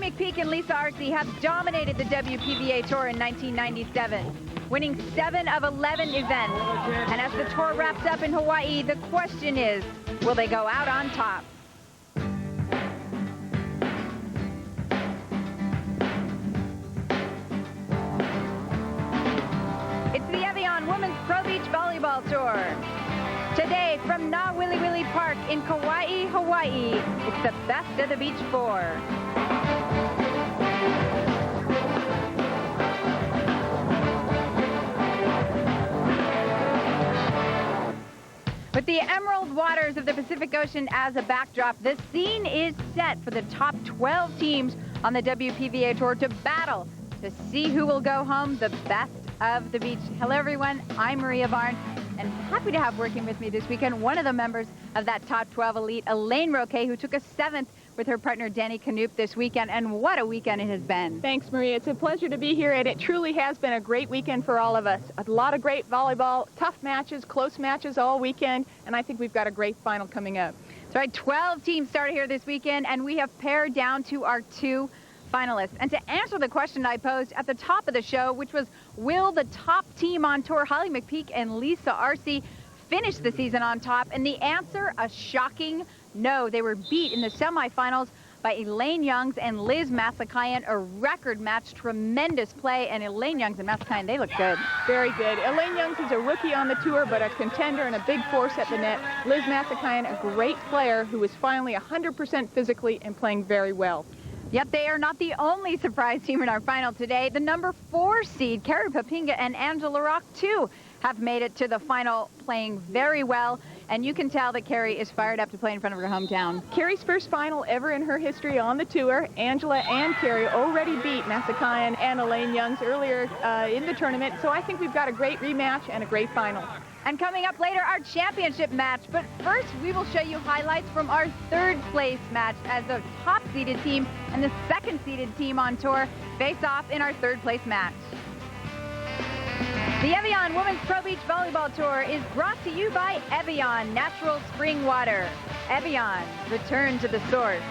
McPeak and Lisa Arce have dominated the WPVA Tour in 1997, winning 7 of 11 events. And as the tour wraps up in Hawaii, the question is, will they go out on top? It's the Evian Women's Pro Beach Volleyball Tour. Today from Na Wili Wili Park in Kauai, Hawaii, it's the best of the Beach Four. With the emerald waters of the Pacific Ocean as a backdrop, the scene is set for the top 12 teams on the WPVA Tour to battle to see who will go home the best of the beach. Hello everyone, I'm Maria Barnes, and happy to have working with me this weekend one of the members of that top 12 elite, Elaine Roquet, who took a 7th with her partner Danny Knoop this weekend, and what a weekend it has been. Thanks, Maria. It's a pleasure to be here, and it truly has been a great weekend for all of us. A lot of great volleyball, tough matches, close matches all weekend, and I think we've got a great final coming up. That's right, 12 teams started here this weekend, and we have pared down to our 2 finalists. And to answer the question I posed at the top of the show, which was, will the top team on tour, Holly McPeak and Lisa Arce, finish the season on top? And the answer, a shocking no. They were beat in the semifinals by Elaine Youngs and Liz Massakayan, a record match, tremendous play, and Elaine Youngs and Massakayan, they look good. Very good. Elaine Youngs is a rookie on the tour, but a contender and a big force at the net. Liz Massakayan, a great player who is finally 100% physically and playing very well. Yet they are not the only surprise team in our final today. The number 4 seed, Carrie Papinga and Angela Rock, too, have made it to the final, playing very well. And you can tell that Carrie is fired up to play in front of her hometown. Carrie's first final ever in her history on the tour. Angela and Carrie already beat Massakayan and Elaine Youngs earlier in the tournament. So I think we've got a great rematch and a great final. And coming up later, our championship match. But first, we will show you highlights from our 3rd place match as the top-seeded team and the 2nd-seeded team on tour face off in our 3rd place match. The Evian Women's Pro Beach Volleyball Tour is brought to you by Evian Natural Spring Water. Evian, return to the source.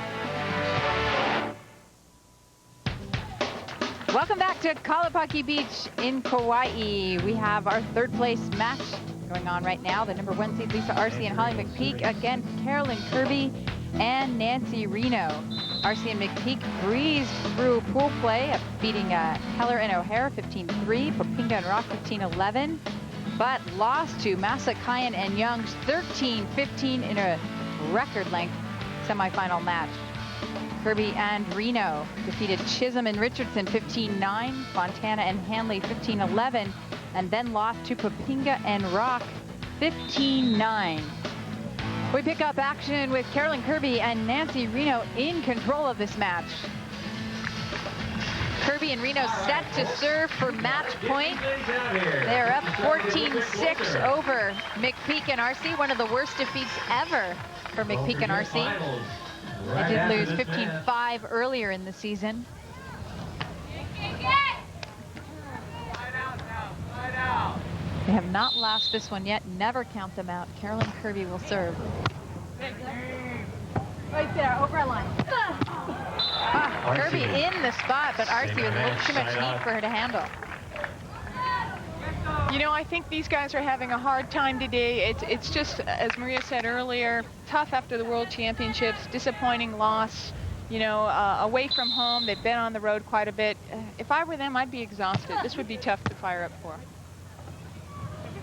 Welcome back to Kalapaki Beach in Kauai. We have our 3rd place match going on right now. The number 1 seed, Lisa Arce and Holly McPeak, against Carolyn Kirby and Nancy Reno. Arce and McPeak breezed through pool play, beating Heller and O'Hare 15-3, Papinga and Rock 15-11, but lost to Massakayan and Youngs 13-15 in a record-length semifinal match. Kirby and Reno defeated Chisholm and Richardson 15-9, Fontana and Hanley 15-11, and then lost to Papinga and Rock 15-9. We pick up action with Carolyn Kirby and Nancy Reno in control of this match. Kirby and Reno set to serve for match point. They're up 14-6 over McPeak and Arce, one of the worst defeats ever for McPeak and Arce. They did lose 15-5 earlier in the season. They have not lost this one yet. Never count them out. Carolyn Kirby will serve. Right there, over a line. Kirby in the spot, but Arce was a little too much heat for her to handle. You know, I think these guys are having a hard time today. It's just, as Maria said earlier, tough after the World Championships, disappointing loss. You know, away from home, they've been on the road quite a bit. If I were them, I'd be exhausted. This would be tough to fire up for.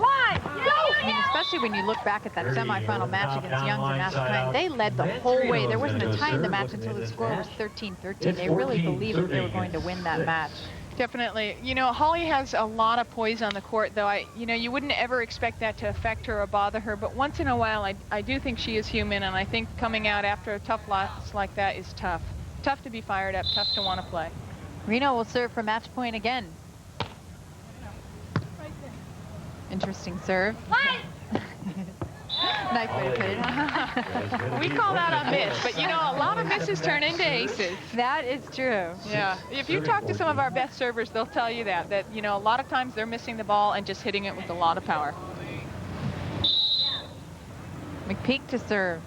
I mean, especially when you look back at that semifinal match against Youngs and Massakayan, they led the whole way. There wasn't a tie in the match until the score was 13-13. They really believed that they were going to win that match. Definitely. You know, Holly has a lot of poise on the court, though. You know, you wouldn't ever expect that to affect her or bother her, but once in a while, I do think she is human, and I think coming out after a tough loss like that is tough. Tough to be fired up, tough to want to play. Reno will serve for match point again. Interesting serve. Nice way to put it. We call that a miss, but you know, a lot of misses turn into aces. That is true. Yeah, if you talk to some of our best servers, they'll tell you that you know, a lot of times they're missing the ball and just hitting it with a lot of power. McPeak to serve.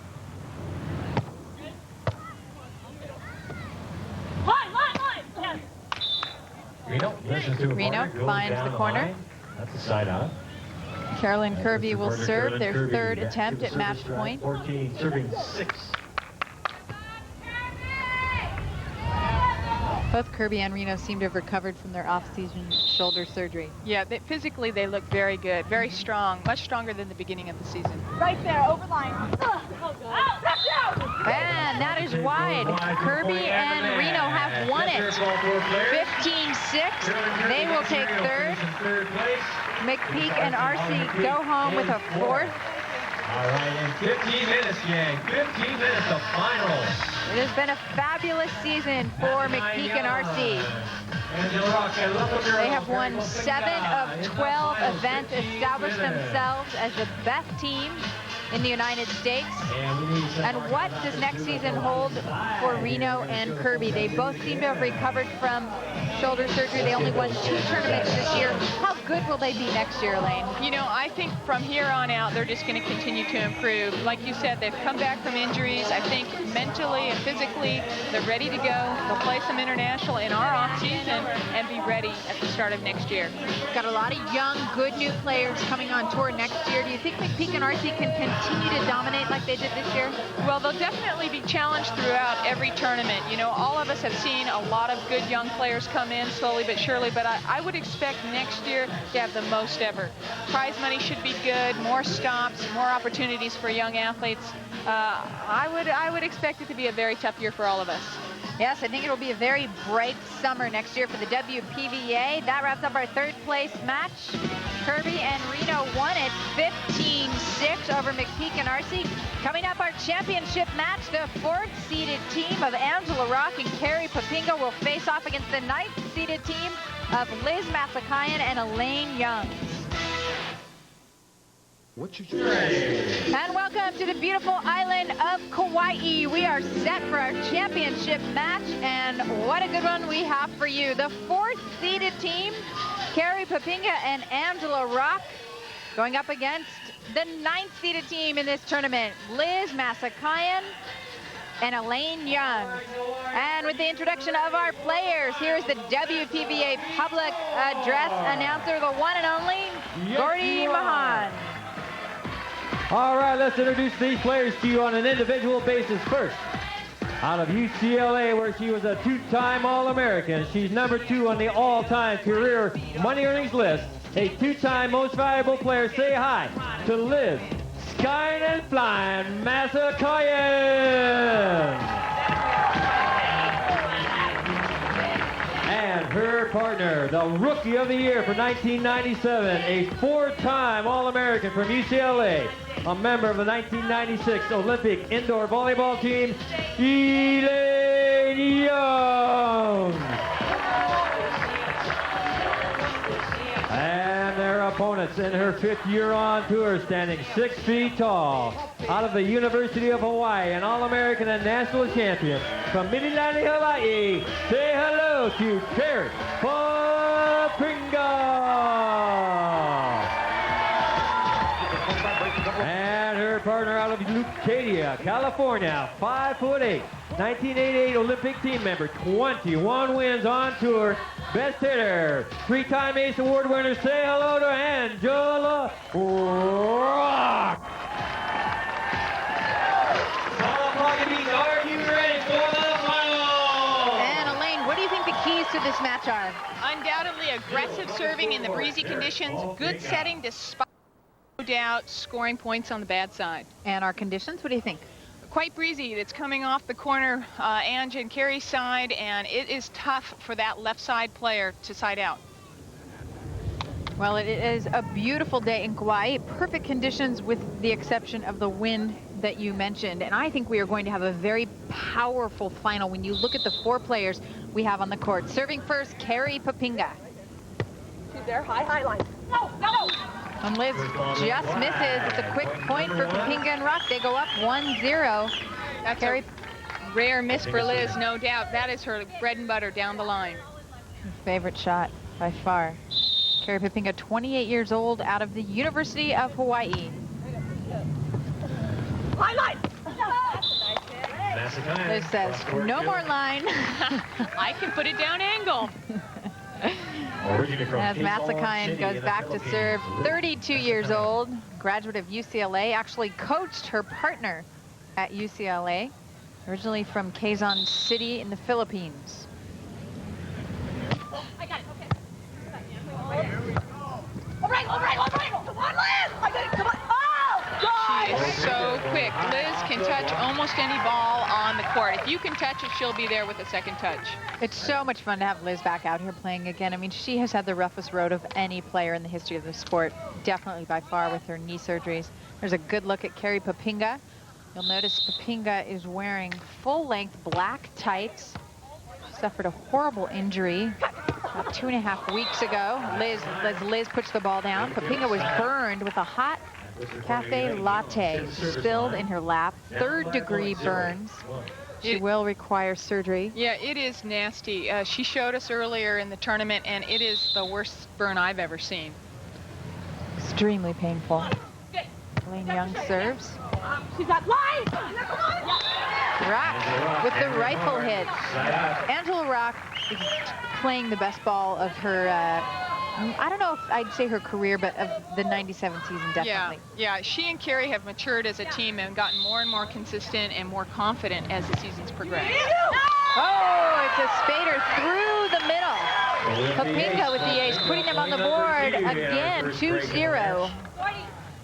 Reno finds the corner. That's a side out. Carolyn Kirby will serve their third attempt at match point. 14, serving 6. Both Kirby and Reno seem to have recovered from their off-season shoulder surgery. Yeah, physically they look very good, very strong, much stronger than the beginning of the season. Right there, over line. And that is wide. Kirby and Reno have won it. 15-6. They will take third. McPeak and RC go home with a fourth. All right, in 15 minutes, gang. 15 minutes of final. It has been a fabulous season for McPeak and RC. They have won 7 of 12 events, established themselves as the best team in the United States. And what does next season hold for Reno and Kirby? They both seem to have recovered from shoulder surgery. They only won 2 tournaments this year. How good will they be next year, Elaine? You know, I think from here on out, they're just going to continue to improve. Like you said, they've come back from injuries. I think mentally and physically, they're ready to go. They'll play some international in our off-season and be ready at the start of next year. Got a lot of young, good new players coming on tour next year. Do you think McPeak and RC can continue to dominate like they did this year? Well, they'll definitely be challenged throughout every tournament. You know, all of us have seen a lot of good young players come in slowly but surely, but I would expect next year to have the most ever. Prize money should be good, more stops, more opportunities for young athletes. I would expect it to be a very tough year for all of us. Yes, I think it'll be a very bright summer next year for the WPVA. That wraps up our third place match. Kirby and Reno won it 15-6 over McPeak and RC. Coming up, our championship match, the 4th seeded team of Angela Rock and Carrie Papinga will face off against the 9th seeded team of Liz Massakayan and Elaine Young. And welcome to the beautiful island of Kauai. We are set for our championship match, and what a good one we have for you. The 4th seeded team, Carrie Papinga and Angela Rock, going up against the 9th seeded team in this tournament, Liz Massakayan and Elaine Young. And with the introduction of our players, here's the WPVA public address announcer, the one and only Gordy Mahan. All right, let's introduce these players to you on an individual basis first. Out of UCLA, where she was a 2-time All-American, she's number 2 on the all-time career money earnings list, a 2-time most valuable player. Say hi to Liz Skying and Flying Massakayan. And her partner, the Rookie of the Year for 1997, a 4-time All-American from UCLA, a member of the 1996 Olympic indoor volleyball team, Elaine Young. And their opponents in her 5th year on tour, standing 6 feet tall, out of the University of Hawaii, an All-American and national champion from Mililani, Hawaii. Say hello to Carrie Papinga. And her partner out of Leucadia, California, 5'8", 1988 Olympic team member, 21 wins on tour, best hitter, 3-time Ace Award winner. Say hello to Angela Rock. Are you ready for the final? And Elaine, what do you think the keys to this match are? Undoubtedly aggressive serving in the breezy conditions, good setting despite, no doubt, scoring points on the bad side. And our conditions, what do you think? Quite breezy. It's coming off the corner, Ange and Carrie's side, and it is tough for that left side player to side out. Well, it is a beautiful day in Kauai. Perfect conditions with the exception of the wind that you mentioned. And I think we are going to have a very powerful final when you look at the 4 players we have on the court. Serving first, Carrie Papinga. To their high line. No, no. And Liz just misses. It's a quick point for Papinga and Rock. They go up 1-0. That's Carrie. A rare miss for Liz, no doubt. That is her bread and butter down the line. Favorite shot by far. Carrie Papinga, 28 years old, out of the University of Hawaii. Line. Liz says, no more line. I can put it down angle. Originally from As Kauai Masakian City goes in the back to serve, Philippines. 32 years old, graduate of UCLA, actually coached her partner at UCLA, originally from Quezon City in the Philippines. I got it. Okay. All right. Come on, Liz. I got it. Come on. Oh, She is so quick. Liz can touch almost any ball on the court. If you can touch it, she'll be there with a second touch. It's so much fun to have Liz back out here playing again. I mean, she has had the roughest road of any player in the history of the sport, definitely by far with her knee surgeries. There's a good look at Carrie Papinga. You'll notice Papinga is wearing full-length black tights. She suffered a horrible injury about 2.5 weeks ago. Liz puts the ball down. Papinga was burned with a hot cafe latte spilled in her lap. 3rd-degree burns. She will require surgery. Yeah, it is nasty. She showed us earlier in the tournament, and it is the worst burn I've ever seen. Extremely painful. Elaine Young serves. she's got line. Come on. Rock with the rifle hit. Angela Rock is playing the best ball of her, I don't know if I'd say her career, but of the 97 season, definitely. Yeah, she and Carrie have matured as a team and gotten more and more consistent and more confident as the season's progressed. Oh, it's a spader through the middle. Papinga with the ace, putting them on the board again, 2-0.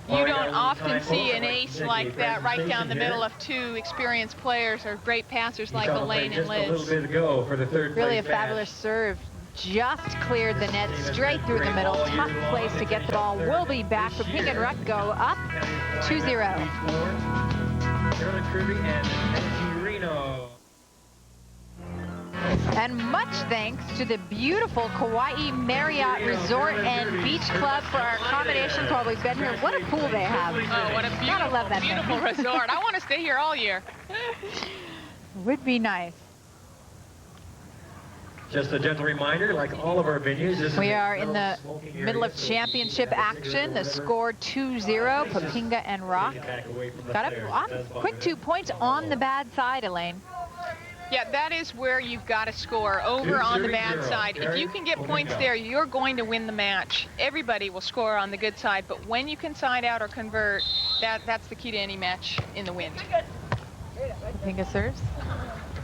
You don't often see an ace like that right down the middle of two experienced players or great passers like Elaine and Liz. A little bit ago for the third Really a place match. fabulous serve. Just cleared the net straight through the middle. Tough place to get the ball. We'll be back. Papinga and Ruck go up 2-0. Carolyn Kirby and Nancy Reno. And much thanks to the beautiful Kauai Marriott Resort and Beach Club for our accommodations while we've been here. What a pool they have. Oh, what a Gotta love that beautiful thing. resort. I want to stay here all year. Would be nice. Just a gentle reminder, like all of our venues, this We is are in the middle of championship action. The score 2-0, Papinga and Rock. Got up quick 2 points on the bad side, Elaine. Yeah, that is where you've got to score, over on the bad side. If you can get points there, you're going to win the match. Everybody will score on the good side, but when you can side out or convert, that's the key to any match in the wind. Papinga serves.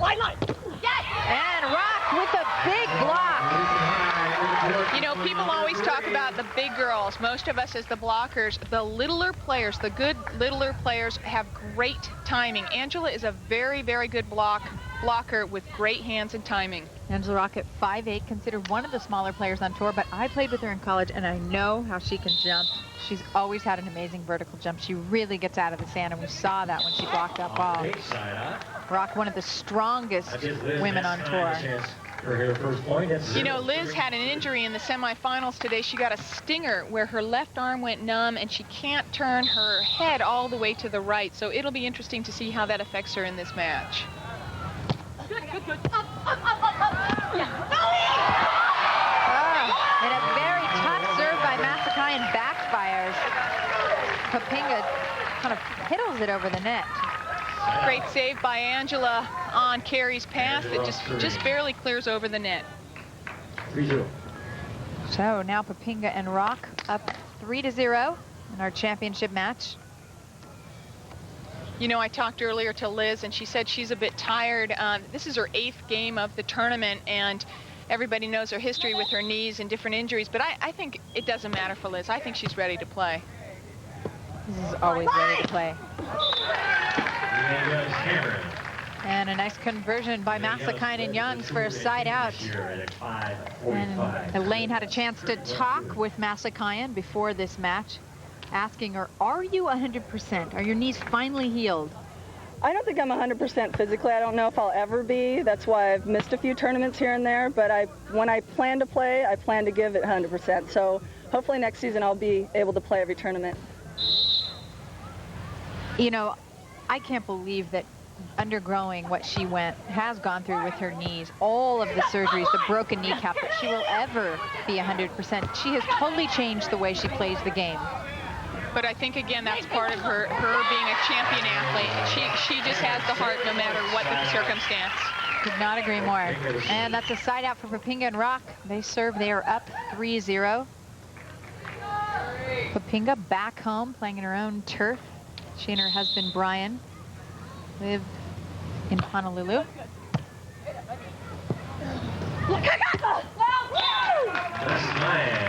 Line. Yes! And Rock with a big block. You know, people always talk about the big girls. Most of us as the blockers, the littler players, the good littler players have great timing. Angela is a very, very good blocker with great hands and timing. Angela Rock at 5'8", considered one of the smaller players on tour, but I played with her in college and I know how she can jump. She's always had an amazing vertical jump. She really gets out of the sand, and we saw that when she blocked that ball. Rock, one of the strongest women on tour. You know, Liz had an injury in the semifinals today. She got a stinger where her left arm went numb and she can't turn her head all the way to the right. So it'll be interesting to see how that affects her in this match. Good. Up. Yeah. And a very tough serve by Masakian backfires. Papinga kind of piddles it over the net. Great save by Angela on Carrie's pass that just barely clears over the net. 3-0. So now Papinga and Rock up 3-0 in our championship match. You know, I talked earlier to Liz, and she said she's a bit tired. This is her 8th game of the tournament, and everybody knows her history with her knees and different injuries, but I think it doesn't matter for Liz. I think she's ready to play. This is always ready to play. And a nice conversion by Masakian and Youngs for a side out. And Elaine had a chance to talk with Masakian before this match, asking her, are you 100%? Are your knees finally healed? I don't think I'm 100% physically. I don't know if I'll ever be. That's why I've missed a few tournaments here and there. But when I plan to play, I plan to give it 100%. So hopefully next season I'll be able to play every tournament. You know, I can't believe that undergoing what she has gone through with her knees, all of the surgeries, the broken kneecap, that she will ever be 100%. She has totally changed the way she plays the game. But I think, again, that's part of her being a champion athlete. She just has the heart no matter what the circumstance. Could not agree more. And that's a side out for Papinga and Rock. They serve. They are up 3-0. Papinga back home, playing in her own turf. She and her husband, Brian, live in Honolulu.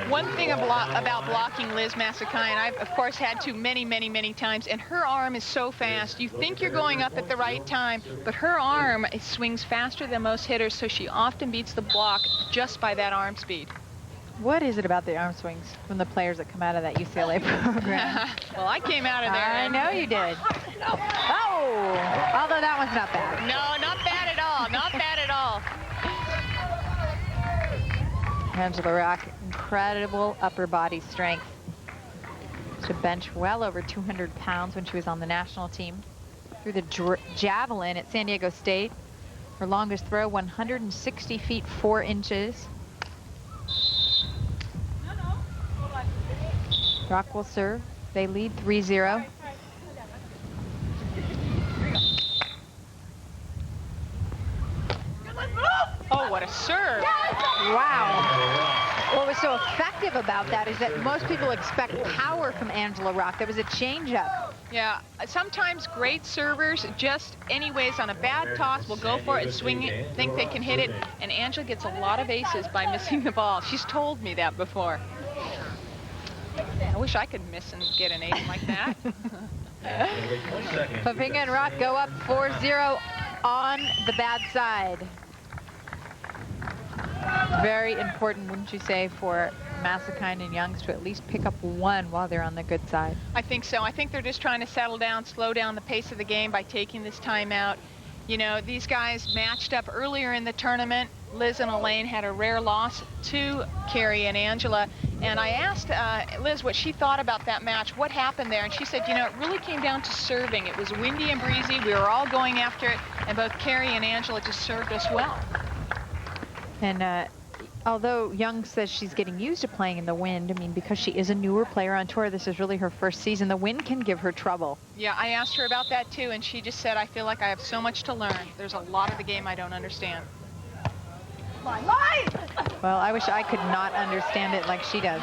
One thing about blocking Liz Masakayan, I've of course had to many times, and her arm is so fast. You think you're going up at the right time, but her arm swings faster than most hitters, so she often beats the block just by that arm speed. What is it about the arm swings from the players that come out of that UCLA program? Well, I came out of there. I know you did. Oh, although that one's not bad. No, not bad at all. Not bad at all. Angela Rock, incredible upper body strength. To bench well over 200 pounds when she was on the national team. Through the javelin at San Diego State. Her longest throw, 160 feet 4 inches. Rock will serve. They lead 3-0. Oh, what a serve. Wow. What was so effective about that is that most people expect power from Angela Rock. There was a changeup. Yeah, sometimes great servers just anyways on a bad toss will go for it and swing it, think they can hit it, and Angela gets a lot of aces by missing the ball. She's told me that before. I wish I could miss and get an ace like that. Papinga and Rock go up 4-0 on the bad side. Very important, wouldn't you say, for Masakayan and Youngs to at least pick up one while they're on the good side? I think so. I think they're just trying to settle down, slow down the pace of the game by taking this time out. You know, these guys matched up earlier in the tournament. Liz and Elaine had a rare loss to Carrie and Angela. And I asked Liz what she thought about that match, what happened there. And she said, you know, it really came down to serving. It was windy and breezy. We were all going after it. And both Carrie and Angela just served us well. And although Young says she's getting used to playing in the wind, I mean, because she is a newer player on tour, this is really her first season. The wind can give her trouble. Yeah, I asked her about that too, and she just said, I feel like I have so much to learn. There's a lot of the game I don't understand. Well, I wish I could not understand it like she does.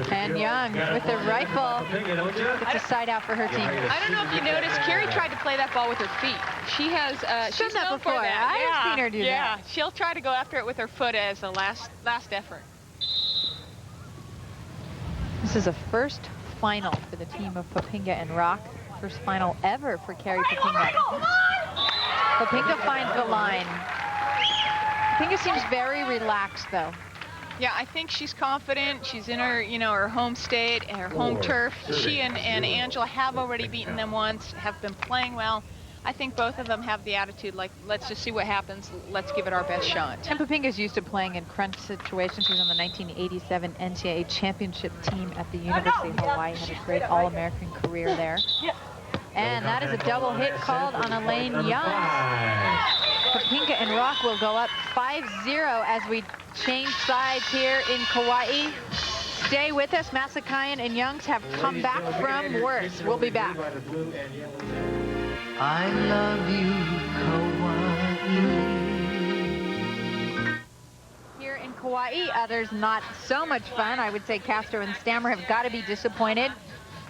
And Young with the rifle. It's a side out for her team. I don't know if you noticed, Carrie tried to play that ball with her feet. She has, she's done that known before. for that. I've seen her do that. Yeah, she'll try to go after it with her foot as a last effort. This is a first final for the team of Papinga and Rock. First final ever for Carrie Papinga. Papinga finds the line. Papinga seems very relaxed, though. Yeah, I think she's confident. She's in her, you know, her home state and her home turf. She and Angela have already beaten them once, have been playing well. I think both of them have the attitude like, let's just see what happens. Let's give it our best shot. And Papinga's used to playing in crunch situations. She was on the 1987 NCAA championship team at the University of Hawaii. Had a great All-American career there. And that is a double hit called on Elaine Young. Papinga and Rock will go up 5-0 as we change sides here in Kauai. Stay with us. Masakayan and Youngs have come back from worse. We'll be back. I love you, Kauai. Here in Kauai, others not so much fun. I would say Castro and Stammer have got to be disappointed.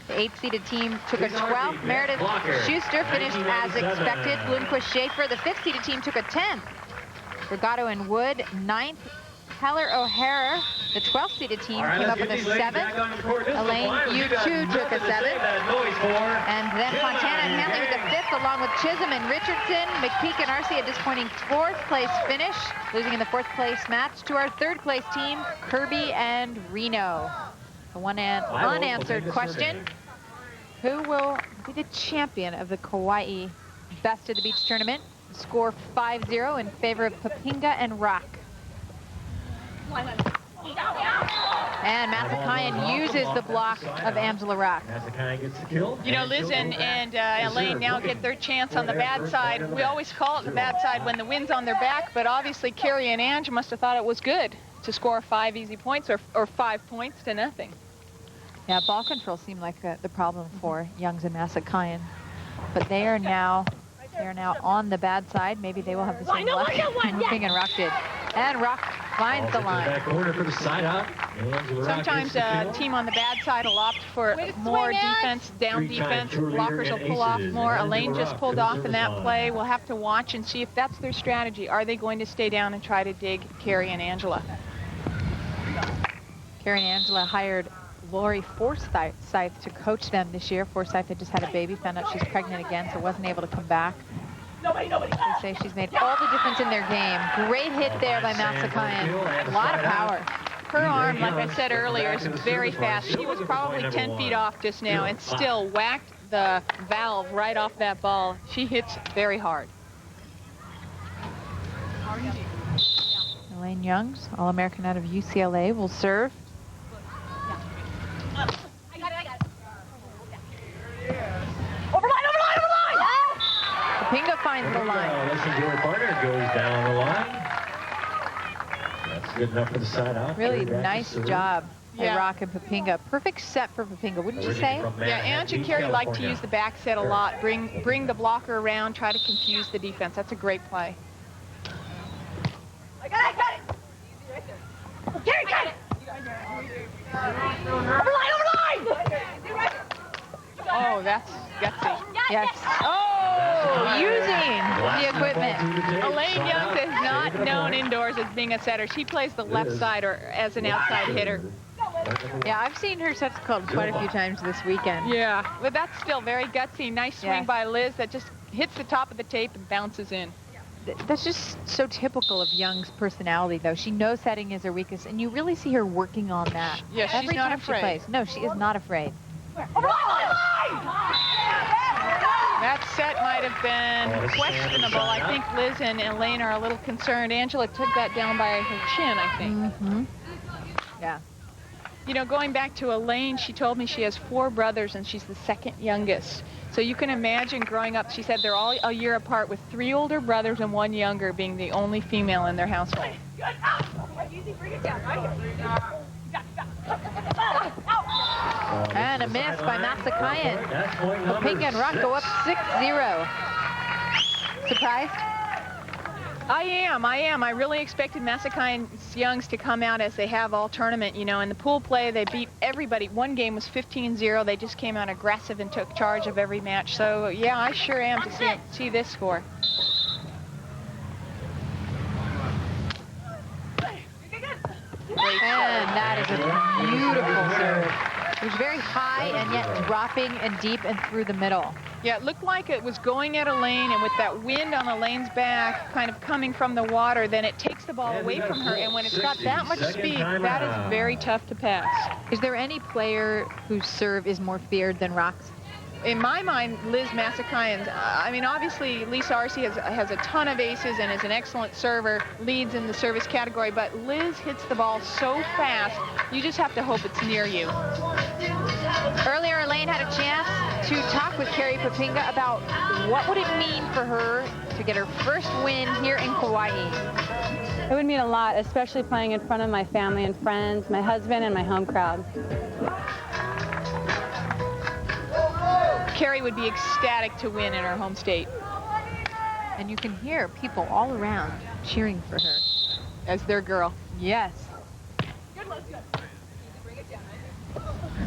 The 8th-seeded team took a 12th. Meredith Schuster finished as expected. Bloomquist Schaefer, the 5th-seeded team, took a 10th. Regato and Wood, 9th. Heller O'Hara, the 12th-seeded team, came up with a 7th. Elaine, you too took a 7th. And then Fontana and Hanley with the 5th, along with Chisholm and Richardson. McPeak and Arce a disappointing 4th-place finish, losing in the 4th-place match to our 3rd-place team, Kirby and Reno. The one unanswered question, who will be the champion of the Kauai Best of the Beach tournament? Score 5-0 in favor of Papinga and Rock. And Masakayan uses the block of Angela Rock. Masakayan gets the kill. You know, Liz and Elaine now get their chance on the bad side. We always call it the bad side when the wind's on their back, but obviously Carrie and Ange must have thought it was good to score 5 easy points or 5 points to nothing. Yeah, ball control seemed like the problem for Youngs and Masakayan. But they are now They're now on the bad side. Maybe they will have the same luck. Moving and Rock did. And Rock finds the line. Back corner for the side out. Sometimes a team on the bad side will opt for more defense, down defense. Blockers will pull off more. Elaine just pulled off in that play. We'll have to watch and see if that's their strategy. Are they going to stay down and try to dig Carrie and Angela? Carrie and Angela hired Lori Forsythe to coach them this year. Forsythe had just had a baby, found out she's pregnant again, so wasn't able to come back. They say she's made all the difference in their game. Great hit there by Matsakayan. A lot of power. Her arm, like I said earlier, is very fast. She was probably 10 feet off just now and still whacked the valve right off that ball. She hits very hard. Elaine Youngs, All-American out of UCLA, will serve. Papinga finds the line. Listen to her partner, goes down the line. That's good enough for the side out. Really nice job by Yeah. Rock and Papinga. Perfect set for Papinga, wouldn't you say? Yeah, Ange and Carrie like to use the back set a lot. Bring the blocker around, try to confuse the defense. That's a great play. I got it! Carrie, got it! Overline! Oh, that's gutsy. Yes. Oh, using the equipment. Elaine Youngs is not known indoors as being a setter. She plays the left side or as an outside hitter. Yeah, I've seen her sets called quite a few times this weekend. Yeah, but that's still very gutsy. Nice swing Yes. by Liz that just hits the top of the tape and bounces in. That's just so typical of Young's personality, though. She knows setting is her weakest, and you really see her working on that. Yeah, she's every not time afraid. she plays. No, she is not afraid. That set might have been questionable. I think Liz and Elaine are a little concerned. Angela took that down by her chin, I think. Mm-hmm. Yeah. You know, going back to Elaine, she told me she has 4 brothers and she's the second youngest. So you can imagine growing up, she said they're all a year apart with 3 older brothers and 1 younger, being the only female in their household. And a miss by Matsakayan. Papinga and Rock go up 6-0. Surprised? I am. I really expected Matsakayan's Youngs to come out as they have all tournament. You know, in the pool play, they beat everybody. One game was 15-0. They just came out aggressive and took charge of every match. So, yeah, I sure am to see this score. And that is a beautiful serve. It was very high and yet dropping and deep and through the middle. Yeah, it looked like it was going at Elaine, and with that wind on Elaine's back kind of coming from the water, then it takes the ball away from her, and when it's got that much speed, that is very tough to pass. Is there any player whose serve is more feared than Rock's? In my mind, Liz Matsakayan, I mean, obviously, Lisa Arce has a ton of aces and is an excellent server, leads in the service category, but Liz hits the ball so fast, you just have to hope it's near you. Earlier, Elaine had a chance to talk with Carrie Papinga about what would it mean for her to get her first win here in Kauai. It would mean a lot, especially playing in front of my family and friends, my husband, and my home crowd. Carrie would be ecstatic to win in her home state. And you can hear people all around cheering for her. As their girl. Yes.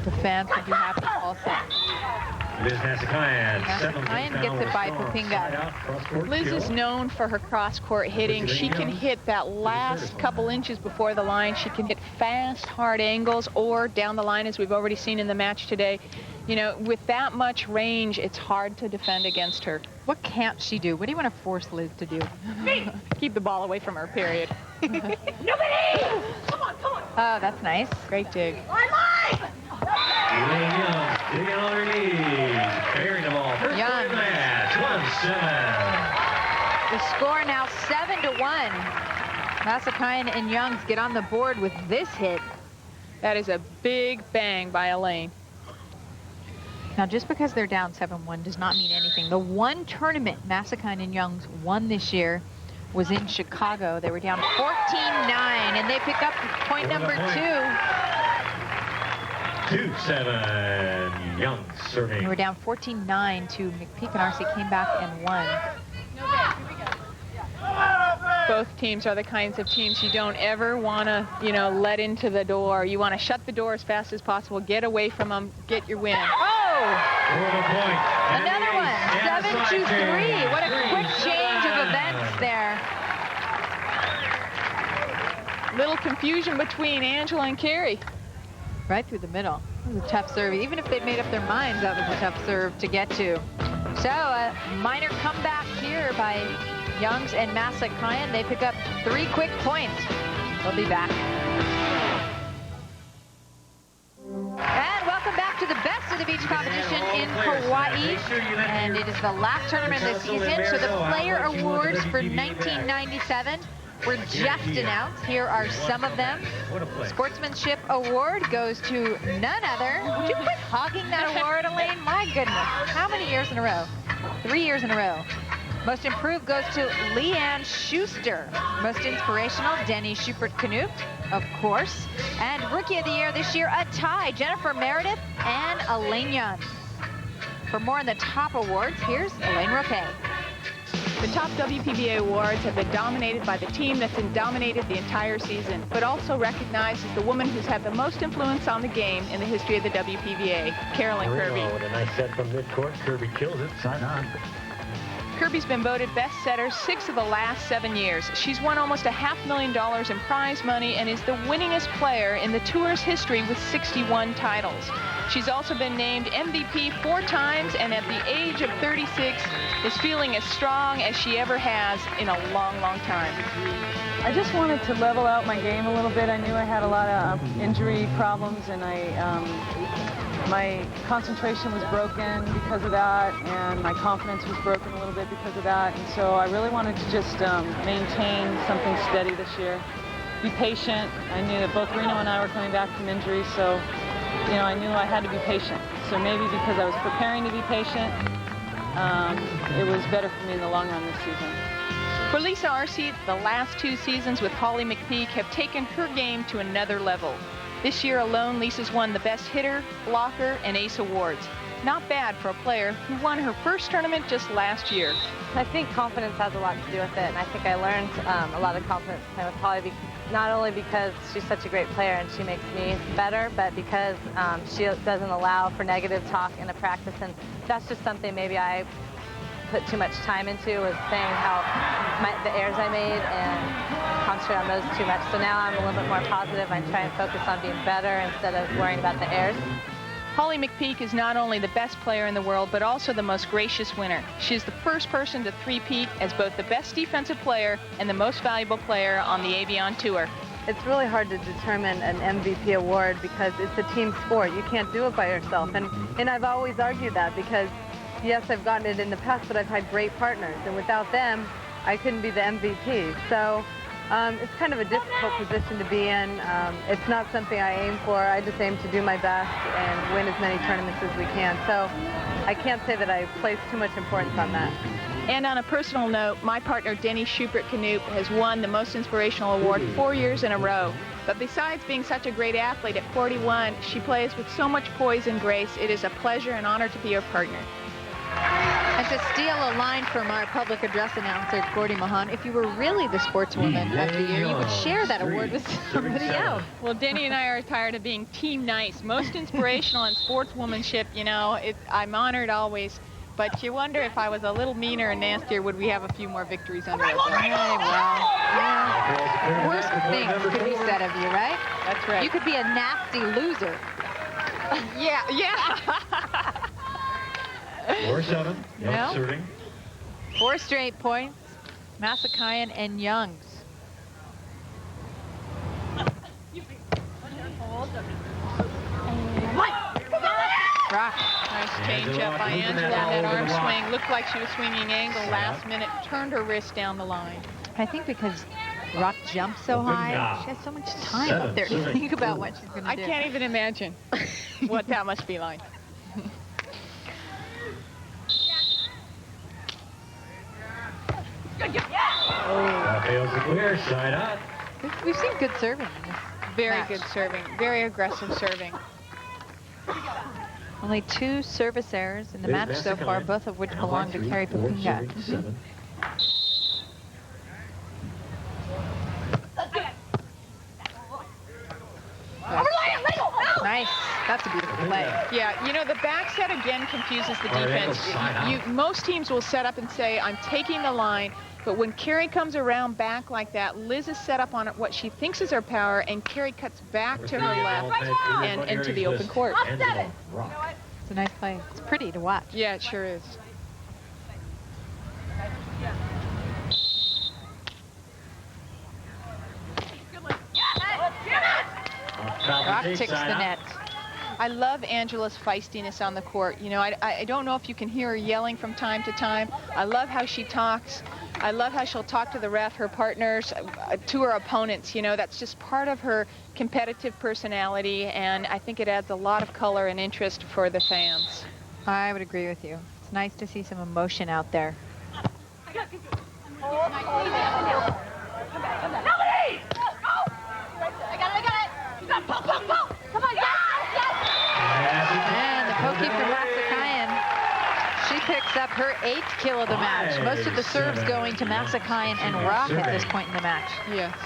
The fans would be happy also. Liz Matsakayan. Matsakayan gets it by Papinga. Liz is known for her cross-court hitting. She can hit that last couple inches before the line. She can hit fast, hard angles, or down the line, as we've already seen in the match today. You know, with that much range, it's hard to defend against her. What can't she do? What do you want to force Liz to do? Keep the ball away from her, period. Nobody! Come on, come on! Oh, that's nice. Great dig. Elaine Young, digging on her knees, burying the ball. First Young. point match, 1-7. The score now 7-1. Matsakayan and Youngs get on the board with this hit. That is a big bang by Elaine. Now, just because they're down 7-1 does not mean anything. The one tournament Matsakayan and Youngs won this year was in Chicago. They were down 14-9, and they pick up point number 2. 2-7. Young serving. We were down 14-9 to McPeak, and RC came back and won. Both teams are the kinds of teams you don't ever want to, let into the door. You want to shut the door as fast as possible, get away from them, get your win. Oh! Another one, 7-3. What a quick change of events there. Little confusion between Angela and Carrie. Right through the middle. It was a tough serve. Even if they'd made up their minds, that was a tough serve to get to. So a minor comeback here by Youngs and Masakayan. They pick up 3 quick points. We'll be back. And welcome back to the best of the beach competition in Kauai. And it is the last tournament of the season. So the player awards for 1997 were just announced. Here are some of them. Sportsmanship Award goes to none other. Would you quit hogging that award, Elaine? My goodness. How many years in a row? 3 years in a row. Most improved goes to Leanne Schuster. Most inspirational, Denny Schubert-Knoop, of course. And Rookie of the Year this year, a tie, Jennifer Meredith and Elaine Young. For more on the top awards, here's Elaine Roquet. The top WPVA awards have been dominated by the team that's dominated the entire season, but also recognized as the woman who's had the most influence on the game in the history of the WPVA, Carolyn Kirby. With a nice set from midcourt, Kirby kills it. Side on. Kirby's been voted best setter 6 of the last 7 years. She's won almost $500,000 in prize money and is the winningest player in the tour's history with 61 titles. She's also been named MVP 4 times, and at the age of 36 is feeling as strong as she ever has in a long, long time. I just wanted to level out my game a little bit. I knew I had a lot of injury problems, and my concentration was broken because of that, and my confidence was broken a little bit because of that. And so I really wanted to just maintain something steady this year. Be patient. I knew that both Reno and I were coming back from injuries, so I knew I had to be patient. So maybe because I was preparing to be patient, it was better for me in the long run this season. For Lisa Arce, the last 2 seasons with Holly McPeak have taken her game to another level. This year alone, Lisa's won the Best Hitter, Blocker, and Ace awards. Not bad for a player who won her first tournament just last year. I think confidence has a lot to do with it, and I think I learned a lot of confidence playing with Holly, not only because she's such a great player and she makes me better, but because she doesn't allow for negative talk in the practice, and that's just something maybe I put too much time into, was saying how the errors I made and concentrate on those too much. So now I'm a little bit more positive. I try and focus on being better instead of worrying about the errors. Holly McPeak is not only the best player in the world, but also the most gracious winner. She is the first person to three-peat as both the best defensive player and the most valuable player on the Avion Tour. It's really hard to determine an MVP award because it's a team sport. You can't do it by yourself. And I've always argued that because, yes, I've gotten it in the past, but I've had great partners. And without them, I couldn't be the MVP. So it's kind of a difficult position to be in. It's not something I aim for. I just aim to do my best and win as many tournaments as we can. So I can't say that I place too much importance on that. And on a personal note, my partner Denny Schubert-Knoop has won the Most Inspirational Award 4 years in a row. But besides being such a great athlete at 41, she plays with so much poise and grace. It is a pleasure and honor to be her partner. And to steal a line from our public address announcer, Gordy Mahan, if you were really the sportswoman of the year, you would share that award with somebody else. Well, Denny and I are tired of being team nice. Most inspirational and sportswomanship, I'm honored always. But you wonder if I was a little meaner and nastier, would we have a few more victories under our belt? Well, worse things could be said of you, right? That's right. You could be a nasty loser. Yeah. 4-7. Young serving. 4 straight points. Masakayan and Youngs. Rock. Nice change up by Angela on that arm swing. Looked like she was swinging angle last minute. Turned her wrist down the line. I think because Rock jumps so high, she has so much time up there to think about what she's going to do. I can't even imagine what that must be like. That fails the clear. Side out. We've seen good serving. Very good serving. Very aggressive serving. Only 2 service errors in the Liz match so far, Massacane, both of which now belong by to 3, Carrie 4 Papinga. serving 7. Nice. That's a beautiful play. Yeah, you know, the back set again confuses the Hard defense. angle, side out. Most teams will set up and say, I'm taking the line, but when Carrie comes around back like that, Liz is set up on what she thinks is her power, and Carrie cuts back to her left and into the open court. Angela Rock. It's a nice play. It's pretty to watch. Yeah, it sure is. Rock ticks the net. I love Angela's feistiness on the court. You know, I don't know if you can hear her yelling from time to time. I love how she talks. I love how she'll talk to the ref, her partners, to her opponents. You know, that's just part of her competitive personality, and I think it adds a lot of color and interest for the fans. I would agree with you. It's nice to see some emotion out there. And the pokey for Massacane. She picks up her 8th kill of the match. Most of the serves going to Massacane and Rock at this point in the match. Yes.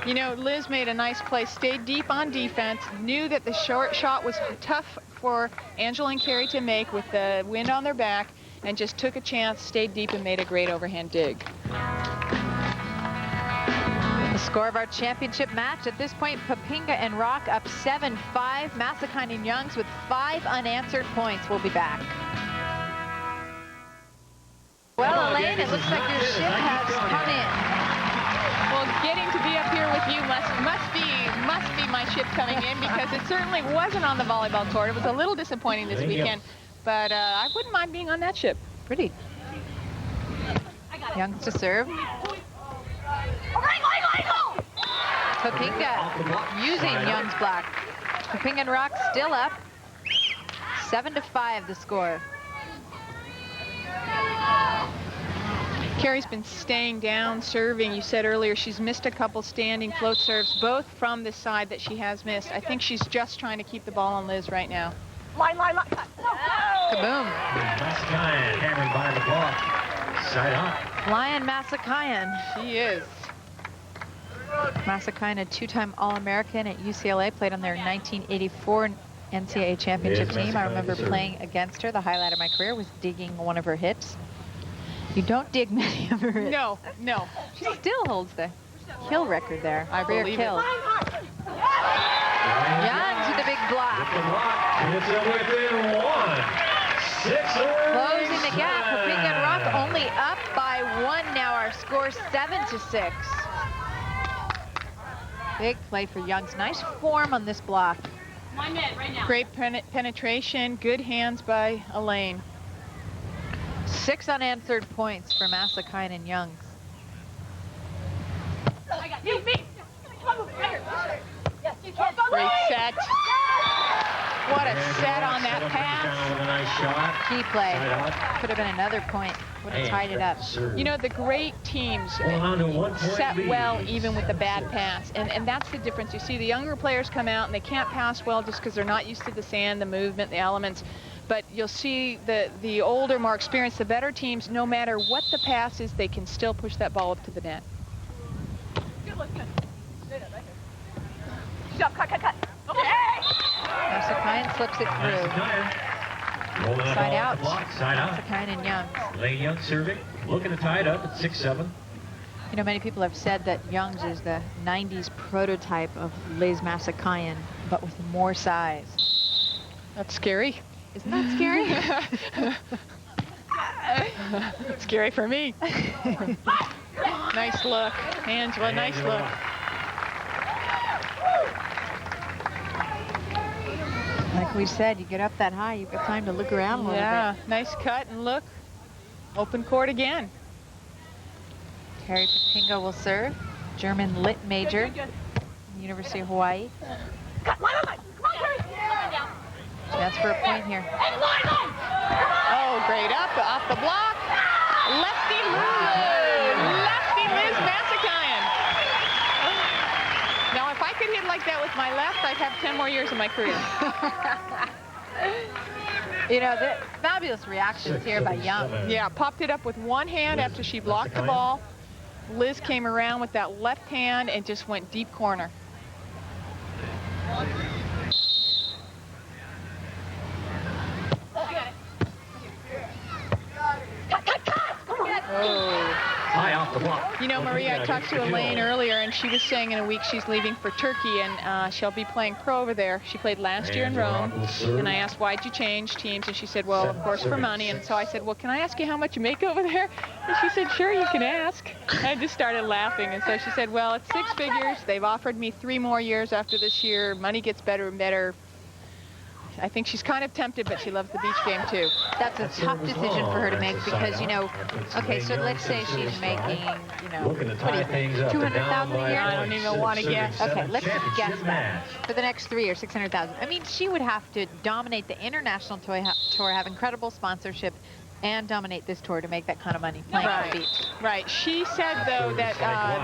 You know, Liz made a nice play, stayed deep on defense, knew that the short shot was tough for Angela and Carrie to make with the wind on their back, and just took a chance, stayed deep, and made a great overhand dig. The score of our championship match at this point, Papinga and Rock up 7-5. Massacane and Youngs with 5 unanswered points. We'll be back. Well, Elaine, it looks like your ship has come in. Well, getting to be up here with you must be my ship coming in, because it certainly wasn't on the volleyball court. It was a little disappointing this weekend, but I wouldn't mind being on that ship. Pretty. Youngs to serve. Papinga using Young's block. Papinga and Rock still up. 7-5 the score. Carrie's been staying down, serving. You said earlier she's missed a couple standing float serves, both from the side that she has missed. I think she's just trying to keep the ball on Liz right now. Line. Kaboom. Massacane hammered by the block. Side out. Lion Massacane. She is. Massacane, a 2-time All-American at UCLA, played on their 1984 NCAA championship Yes, team. I Massacane remember serving. playing against her. The highlight of my career was digging one of her hits. You don't dig many of her hits. No. She still holds the kill record there. I Career believe kills. Youngs with a big block. With the block, and it's within 1. 6 Closing the gap. Papinga and Rock only up by 1 now. Our score 7-6. Big play for Youngs. Nice form on this block. Great penetration, good hands by Elaine. 6 unanswered points for Massacane and Youngs. Great set. What a set on that pass. With a nice shot. Key play. Side out. Could have been another point. Would have tied it up. Serve. You know, the great teams Well, on to 1 point set lead. well even with the bad pass. And that's the difference. You see the younger players come out and they can't pass well just because they're not used to the sand, the movement, the elements. But you'll see the older, more experienced, the better teams, no matter what the pass is, they can still push that ball up to the net. Cut. Massacane slips it through. Massacane. Rolling that Side ball off out. the block. Side out. Massacane and Youngs. Lane Young serving. Looking to tie it up at 6-7. You know, many people have said that Youngs is the 90s prototype of Liz Massacane, but with more size. That's scary. Isn't that scary? Scary for me. Nice look. Angela, nice look. Like we said, you get up that high, you've got time to look around a little Yeah, bit. nice cut and look. Open court again. Carrie Papinga will serve. German lit major, University of Hawaii. Chance for a point here. Oh, great up off the block. Lefty Liz Massacane. Now, if I could hit like that with my left, I'd have 10 more years of my career. You know, the fabulous reactions here by Young. Yeah, popped it up with one hand after she blocked the ball. Liz came around with that left hand and just went deep corner. Oh. High off the block. You know, Maria, I talked to Elaine earlier, and she was saying in a week she's leaving for Turkey, and she'll be playing pro over there. She played last year in Rome, and I asked, why'd you change teams? And she said, well, of course, for money. And so I said, well, can I ask you how much you make over there? And she said, sure, you can ask. I just started laughing, and so she said, well, it's 6 figures. They've offered me 3 more years after this year. Money gets better and better. I think she's kind of tempted, but she loves the beach game, too. That's a tough decision for her to make because, you know, okay, so let's say she's making, you know, what do you think, 200,000 a year? I don't even want to guess. Okay, let's just guess that. For the next 3 years, 600,000. I mean, she would have to dominate the international tour, have incredible sponsorship, and dominate this tour to make that kind of money playing on the beach. Right. She said, though, that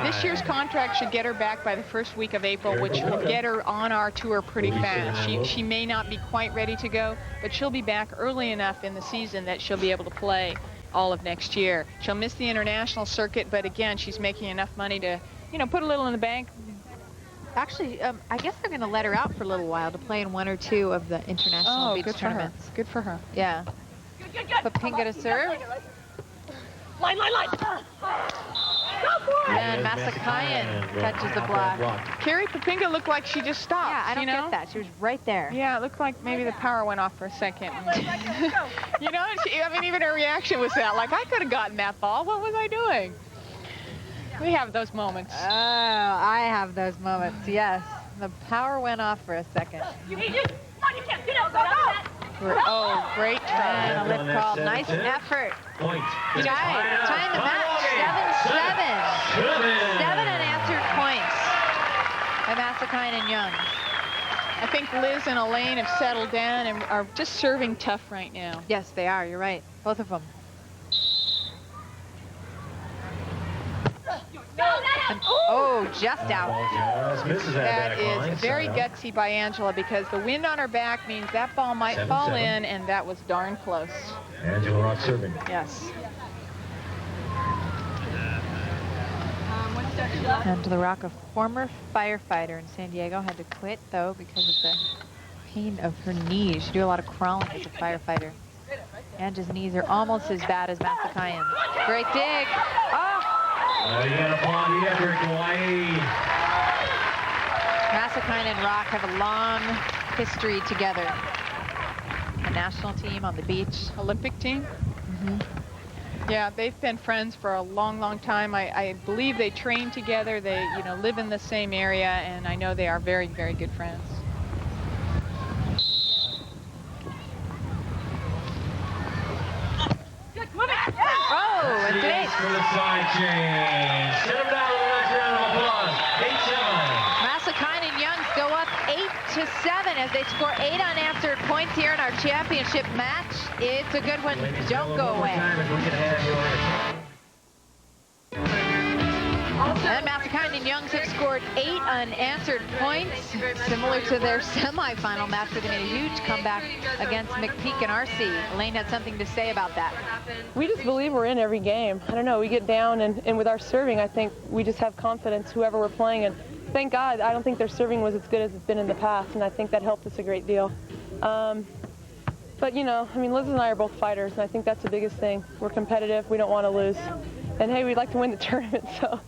this year's contract should get her back by the first week of April, which will get her on our tour pretty fast. She may not be quite ready to go, but she'll be back early enough in the season that she'll be able to play all of next year. She'll miss the international circuit, but again, she's making enough money to, you know, put a little in the bank. Actually, I guess they're going to let her out for a little while to play in 1 or 2 of the international beach tournaments. Good for her. Yeah. Papinga to serve. Line. And Masakayan catches the block. Carrie Papinga looked like she just stopped. Yeah, I don't get that. She was right there. Yeah, it looked like maybe the power went off for a second. You know, I mean, even her reaction was that, like, I could have gotten that ball. What was I doing? We have those moments. Oh, I have those moments, yes. The power went off for a second. Oh, great try. And a lip call. Nice effort. Point. Tying the match. 7-7. 7 unanswered points by Masakayan and Young. I think Liz and Elaine have settled down and are just serving tough right now. Yes, they are. You're right. Both of them. And, oh, just out. Just misses That line, is very so gutsy by Angela because the wind on her back means that ball might 7-7. fall in, and that was darn close. Angela Rock serving. Yes. And the Rock, a former firefighter in San Diego, had to quit, though, because of the pain of her knees. She do a lot of crawling as a firefighter. Angela's knees are almost as bad as Masakayan's. Great dig. Oh! You got to applaud the effort, Kauai. Masakayan and Rock have a long history together. A national team on the beach. Olympic team? Yeah, they've been friends for a long, long time. I believe they train together. They, you know, live in the same area, and I know they are very, very good friends. Oh, and today For the side change. Set him down the next round of applause. 8-7. Masakayan and Young go up 8-7 as they score 8 unanswered points here in our championship match. It's a good one. Don't go away. And Masakayan and Young have scored 8 unanswered points, similar to their semifinal match where they made a huge comeback against McPeak and RC. Elaine had something to say about that. We just believe we're in every game. I don't know, we get down and with our serving, I think we just have confidence whoever we're playing. And thank God, I don't think their serving was as good as it's been in the past, and I think that helped us a great deal. But, you know, I mean, Liz and I are both fighters, and I think that's the biggest thing. We're competitive. We don't want to lose. And, hey, we'd like to win the tournament, so.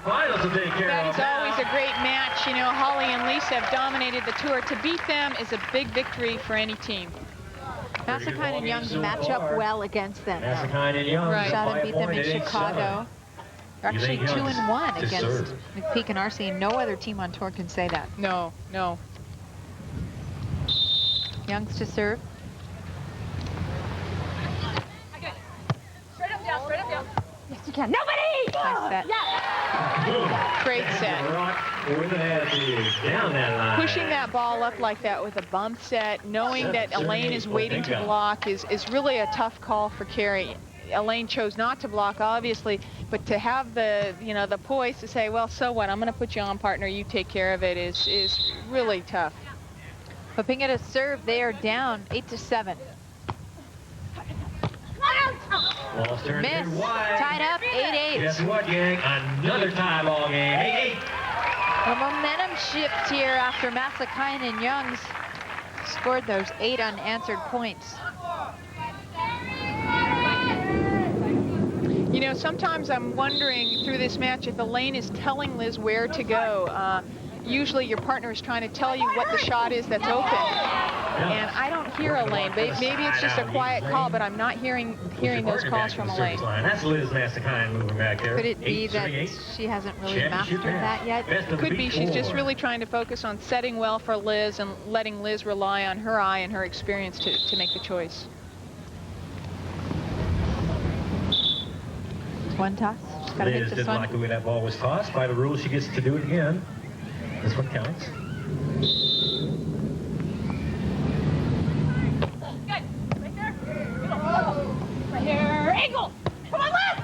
Finals to take care That of. is always a great match. You know, Holly and Lisa have dominated the tour. To beat them is a big victory for any team. Masakayan and Young match up well against them. Masakayan and Young. Right. Shot and beat them in Chicago. They're actually 2-1 against McPeak and RC, and no other team on tour can say that. No, no. Young's to serve. Straight up, down. Yes, you can. Nobody! Nice set. Great set. With an attitude down that line. Pushing that ball up like that with a bump set, knowing that Elaine is waiting to block is really a tough call for Carrie. Elaine chose not to block, obviously, but to have the, you know, the poise to say, well, so what? I'm going to put you on, partner. You take care of it is really tough. Papinga to serve. They are down 8-7. Ball's turned Miss. in wide. Tied up 8-8. Guess what, gang? Another tie ball game. 8-8. A momentum shift here after Masakayan and Youngs scored those 8 unanswered points. You know, sometimes I'm wondering through this match if Elaine is telling Liz where to go. Usually your partner is trying to tell you what the shot is that's open. And I don't hear Elaine. Maybe it's just a quiet call, but I'm not hearing those calls from Elaine. That's Liz Masakayan moving back there. Could it be that she hasn't really mastered that yet? Could be. She's just really trying to focus on setting well for Liz and letting Liz rely on her eye and her experience to make the choice. One toss. She's got to hit Liz this didn't one. like the way that ball was tossed. By the rules, she gets to do it again. This one counts. Good. Right there. Right here. Angle. Come on, Liz.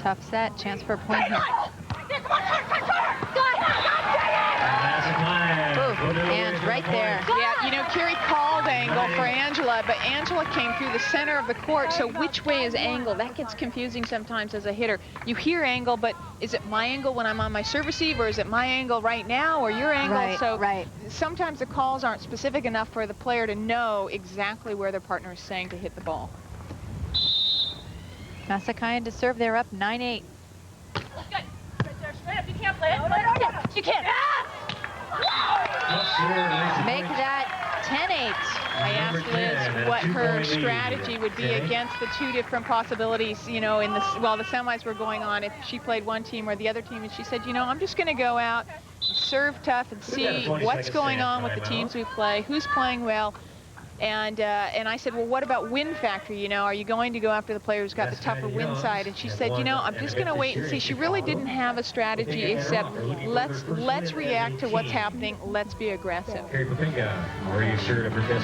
Tough set. Chance for a point here. Right there. Come on, turn. Good. And right there. Yeah, you know, Carrie called angle for Angela, but Angela came through the center of the court, so which way is angle? That gets confusing sometimes as a hitter. You hear angle, but is it my angle when I'm on my serve receive, or is it my angle right now, or your angle? Right, so right. sometimes the calls aren't specific enough for the player to know exactly where their partner is saying to hit the ball. Masakayan to serve. They're up 9-8. Good. Right there. Straight up. You can't play it. No. You can't. Make that 10-8. I asked Liz what her strategy would be against the two different possibilities, you know, while the semis were going on, if she played one team or the other team. And she said, you know, I'm just going to go out, serve tough, and see what's going on with the teams we play, who's playing well. And I said, well, what about win factor? You know, are you going to go after the player who's got the tougher win side? And she said, you know, I'm just going to wait and see. She really didn't have a strategy except let's react to what's happening. Let's be aggressive. We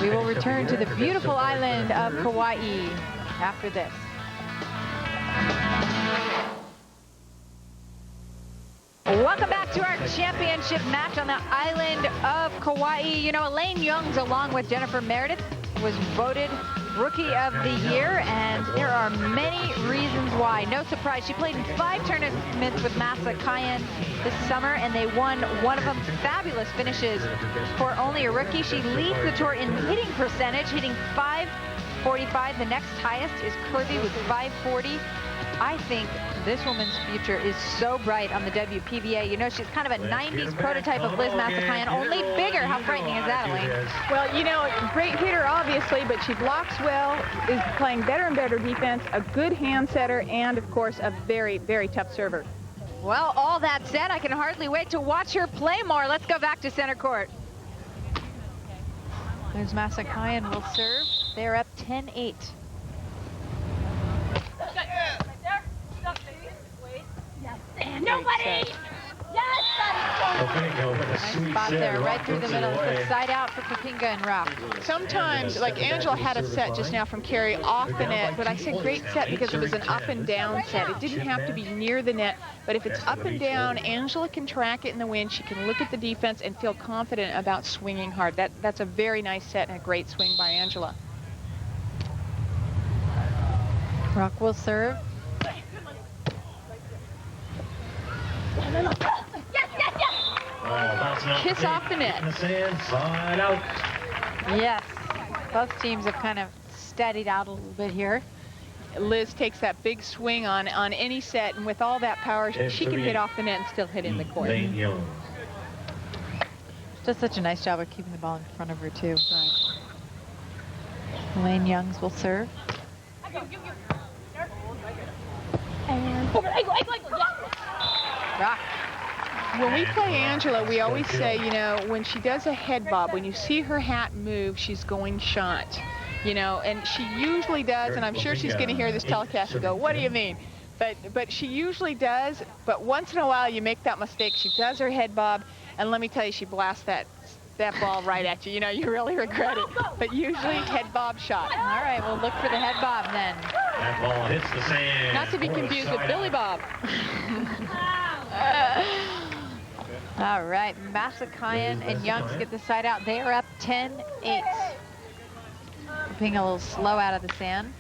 will return to the beautiful island of Kauai after this. Welcome back to our championship match on the island of Kauai. You know, Elaine Youngs, along with Jennifer Meredith, was voted Rookie of the Year, and there are many reasons why. No surprise, she played in 5 tournaments with Masakayan this summer, and they won one of them. Fabulous finishes for only a rookie. She leads the tour in hitting percentage, hitting .545. The next highest is Kirby with .540. I think this woman's future is so bright on the WPVA. You know, she's kind of a 90s prototype of Liz Masakayan, only bigger. How frightening is that, Elaine? Well, you know, great hitter, obviously, but she blocks well, is playing better and better defense, a good hand setter, and, of course, a very, very tough server. Well, all that said, I can hardly wait to watch her play more. Let's go back to center court. Liz Masakayan will serve. They're up 10-8. Nobody! Yes, Nice spot there, right through the middle. It's side out for Papinga and Rock. Sometimes, like Angela had a set just now from Carrie off the net, but I said great set because it was an up and down set. It didn't have to be near the net, but if it's up and down, Angela can track it in the wind. She can look at the defense and feel confident about swinging hard. That's a very nice set and a great swing by Angela. Rock will serve. Kiss off the net. Side out. Yes. Both teams have kind of steadied out a little bit here. Liz takes that big swing on any set, and with all that power, she can hit off the net and still hit in the court. Does such a nice job of keeping the ball in front of her, too. Right. Elaine Youngs will serve. Rock. When we play Angela, we always say, you know, when she does a head bob, when you see her hat move, she's going shot. You know, and she usually does, and I'm sure she's going to hear this telecast and go, what do you mean? But she usually does, but once in a while you make that mistake. She does her head bob, and let me tell you, she blasts that ball right at you. You know, you really regret it. But usually head bob shot. All right, we'll look for the head bob then. That ball hits the sand. Not to be confused with Billy Bob. All right, Massakayan and Youngs get the side out. They are up 10-8. Being a little slow out of the sand.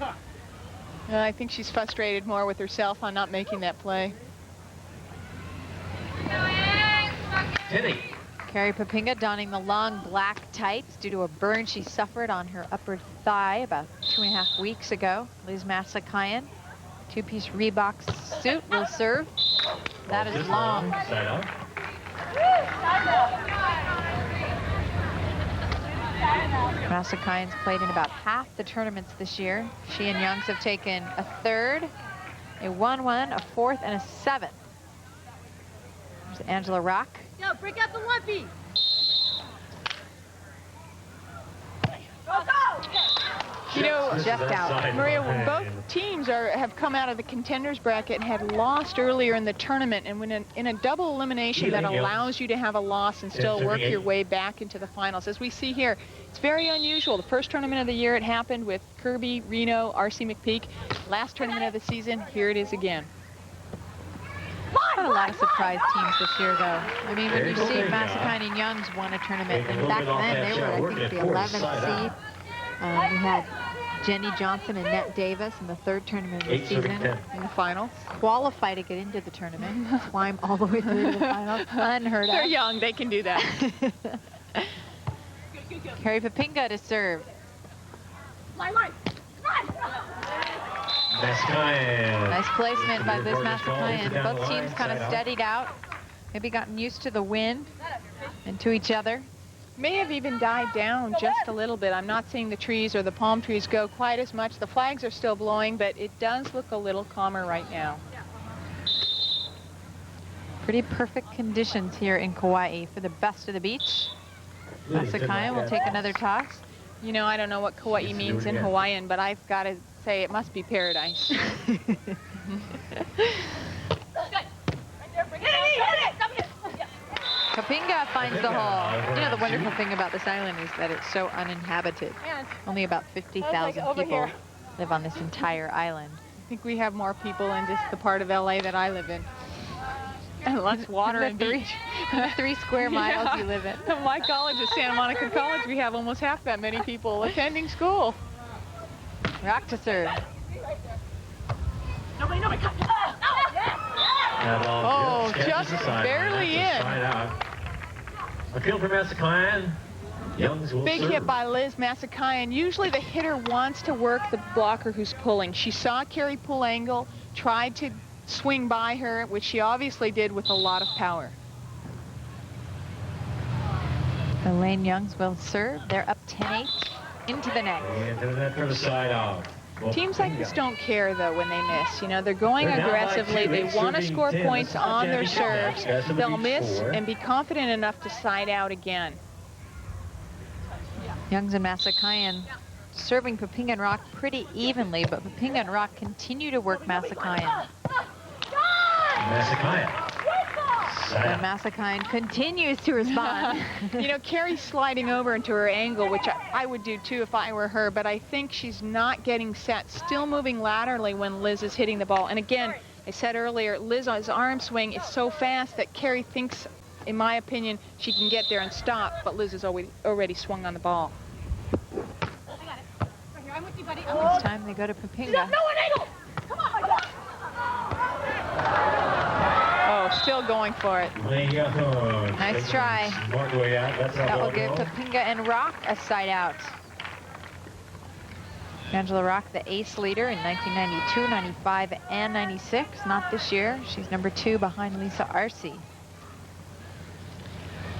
I think she's frustrated more with herself on not making that play. Carrie Papinga donning the long black tights due to a burn she suffered on her upper thigh about 2.5 weeks ago. Liz Massakayan, two-piece Reebok suit, will serve. That is long. Side out. Massakayan's played in about half the tournaments this year. She and Youngs have taken a third, a 1-1, a fourth, and a 7. There's Angela Rock. Yo, break out the lumpy. Go, go! You know, Just out. Maria, both teams have come out of the contenders bracket and had lost earlier in the tournament, and when in a double elimination that allows you to have a loss and still work your way back into the finals. As we see here, it's very unusual. The first tournament of the year, it happened with Kirby, Reno, RC McPeak. Last tournament of the season, here it is again. Not a lot of surprise teams this year, though. I mean, when you see Massakayan and Youngs won a tournament, and back then they were, I think, the 11th seed. We had Jenny Johnson and Nett Davis in the third tournament of the season. In the finals. Qualify to get into the tournament. Climb all the way through to the finals. Unheard of. They're young. They can do that. Carrie Papinga to serve. Line. Massakayan. Nice placement by Liz Massakayan. Massakayan. Both teams kind of steadied out. Maybe gotten used to the wind and to each other. May have even died down just a little bit. I'm not seeing the trees or the palm trees go quite as much. The flags are still blowing, but it does look a little calmer right now. Pretty perfect conditions here in Kauai for the best of the beach. Massakayan will take another toss. You know, I don't know what Kauai means in Hawaiian, but I've got to say it must be paradise. Papinga finds the hole. You know, the wonderful thing about this island is that it's so uninhabited. Only about 50,000 people live on this entire island. I think we have more people in just the part of LA that I live in. And less water and beach. 3 square miles you live in. My college is Santa Monica College. We have almost half that many people attending school. Rock to serve. Nobody, come. Oh, just barely in. Appeal for Massakayan. Youngs will Big serve. hit by Liz Massakayan. Usually the hitter wants to work the blocker who's pulling. She saw Carrie pull angle, tried to swing by her, which she obviously did with a lot of power. Elaine Youngs will serve. They're up 10-8 into the net. Into the net for the side out. Well, Teams like this don't care, though, when they miss. You know, they're going They're down by aggressively. 2. They want to Serving score 10. points That's not on their championship serves. match. Guys on the They'll beach miss 4. and be confident enough to side out again. Youngs and Massakayan serving Papinga and Rock pretty evenly, but Papinga and Rock continue to work Massakayan. Massakayan. And Massakayan continues to respond. You know, Carrie's sliding over into her angle, which I would do too if I were her, but I think she's not getting set, still moving laterally when Liz is hitting the ball. And again, I said earlier, Liz's arm swing is so fast that Carrie thinks, in my opinion, she can get there and stop, but Liz has already swung on the ball. This time they go to Papinga. Oh, still going for it. Nice try. That That will give Papinga and Rock a side out. Angela Rock, the ace leader in 1992, 95, and 96. Not this year. She's number 2 behind Lisa Arce.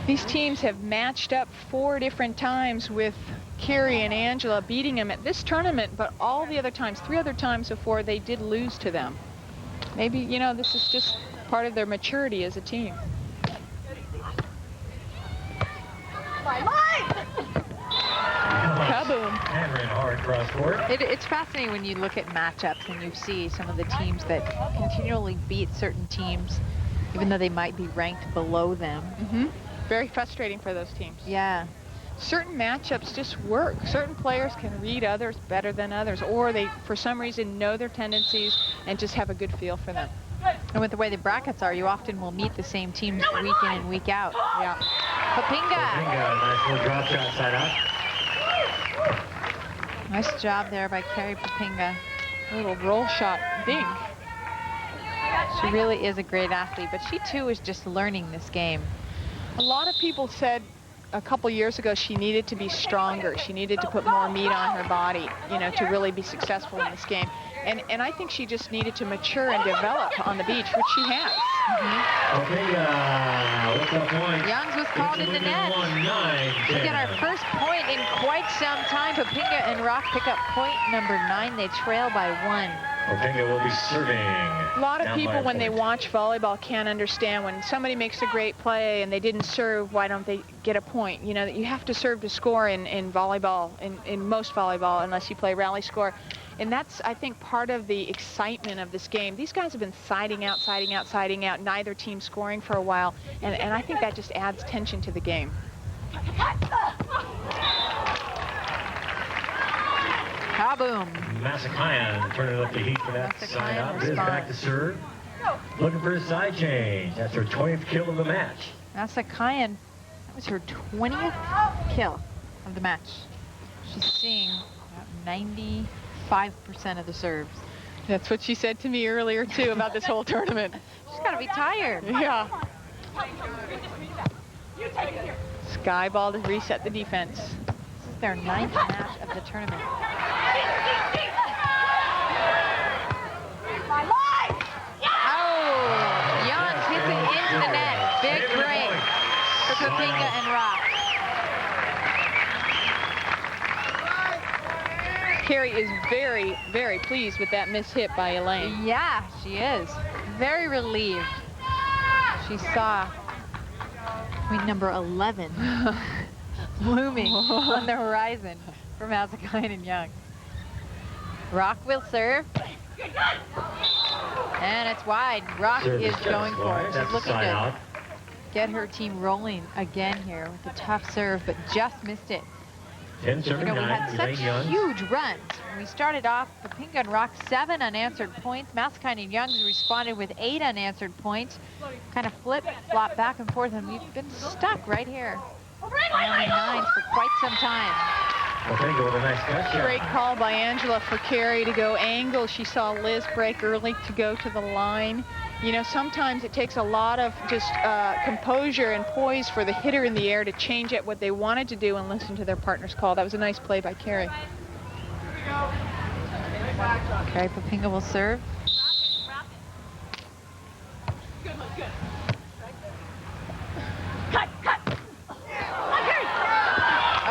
These teams have matched up 4 different times with Carrie and Angela, beating them at this tournament, but all the other times, 3 other times before, they did lose to them. Maybe, you know, this is just part of their maturity as a team. Kaboom. Hammering hard cross court. It's fascinating when you look at matchups and you see some of the teams that continually beat certain teams, even though they might be ranked below them. Very frustrating for those teams. Yeah. Certain matchups just work. Certain players can read others better than others, or they, for some reason, know their tendencies and just have a good feel for them. And with the way the brackets are, you often will meet the same teams week in and week out. Yeah. Papinga. Nice little drop shot side out. Nice job there by Carrie Papinga. A little roll shot dink. She really is a great athlete, but she too is just learning this game. A lot of people said a couple years ago she needed to be stronger. She needed to put more meat on her body, you know, to really be successful in this game. And I think she just needed to mature and develop on the beach, which she has. Okay, what's the point? Youngs was called in the net. We get our first point in quite some time. Papinga and Rock pick up point number 9. They trail by 1. Papinga will be serving. A lot of people, when they watch volleyball, can't understand when somebody makes a great play and they didn't serve, why don't they get a point? You know, that you have to serve to score in volleyball, in most volleyball, unless you play rally score. And that's, I think, part of the excitement of this game. These guys have been siding out, neither team scoring for a while, and I think that just adds tension to the game. Kaboom. Masakayan turning up the heat for that side out. Liz back to serve. Looking for a side change. That's her 20th kill of the match. Masakayan, that was her 20th kill of the match. She's seeing about 95% of the serves. That's what she said to me earlier, too, about this whole tournament. She's got to be tired. Yeah. Sky ball to reset the defense. This is their 9th match of the tournament. Oh, Jans hits it into the net. Big break for Papinga and Rock. Carrie is very, very pleased with that miss hit by Elaine. Yeah, she is. Very relieved. She saw point number 11 looming on the horizon for Masakayan and Young. Rock will serve. And it's wide. Rock is going for it. She's looking to get her team rolling again here with a tough serve, but just missed it. 10 serving, You know, we 9, had such Young. huge runs. We started off Papinga and Rock 7 unanswered points. Masakayan and Youngs responded with 8 unanswered points. Kind of flip-flop back and forth, and we've been stuck right here on the 9s for quite some time. Papinga with a nice gut shot. Great call by Angela for Carrie to go angle. She saw Liz break early to go to the line. You know, sometimes it takes a lot of just composure and poise for the hitter in the air to change at what they wanted to do and listen to their partner's call. That was a nice play by Carrie. Carrie Papinga will serve.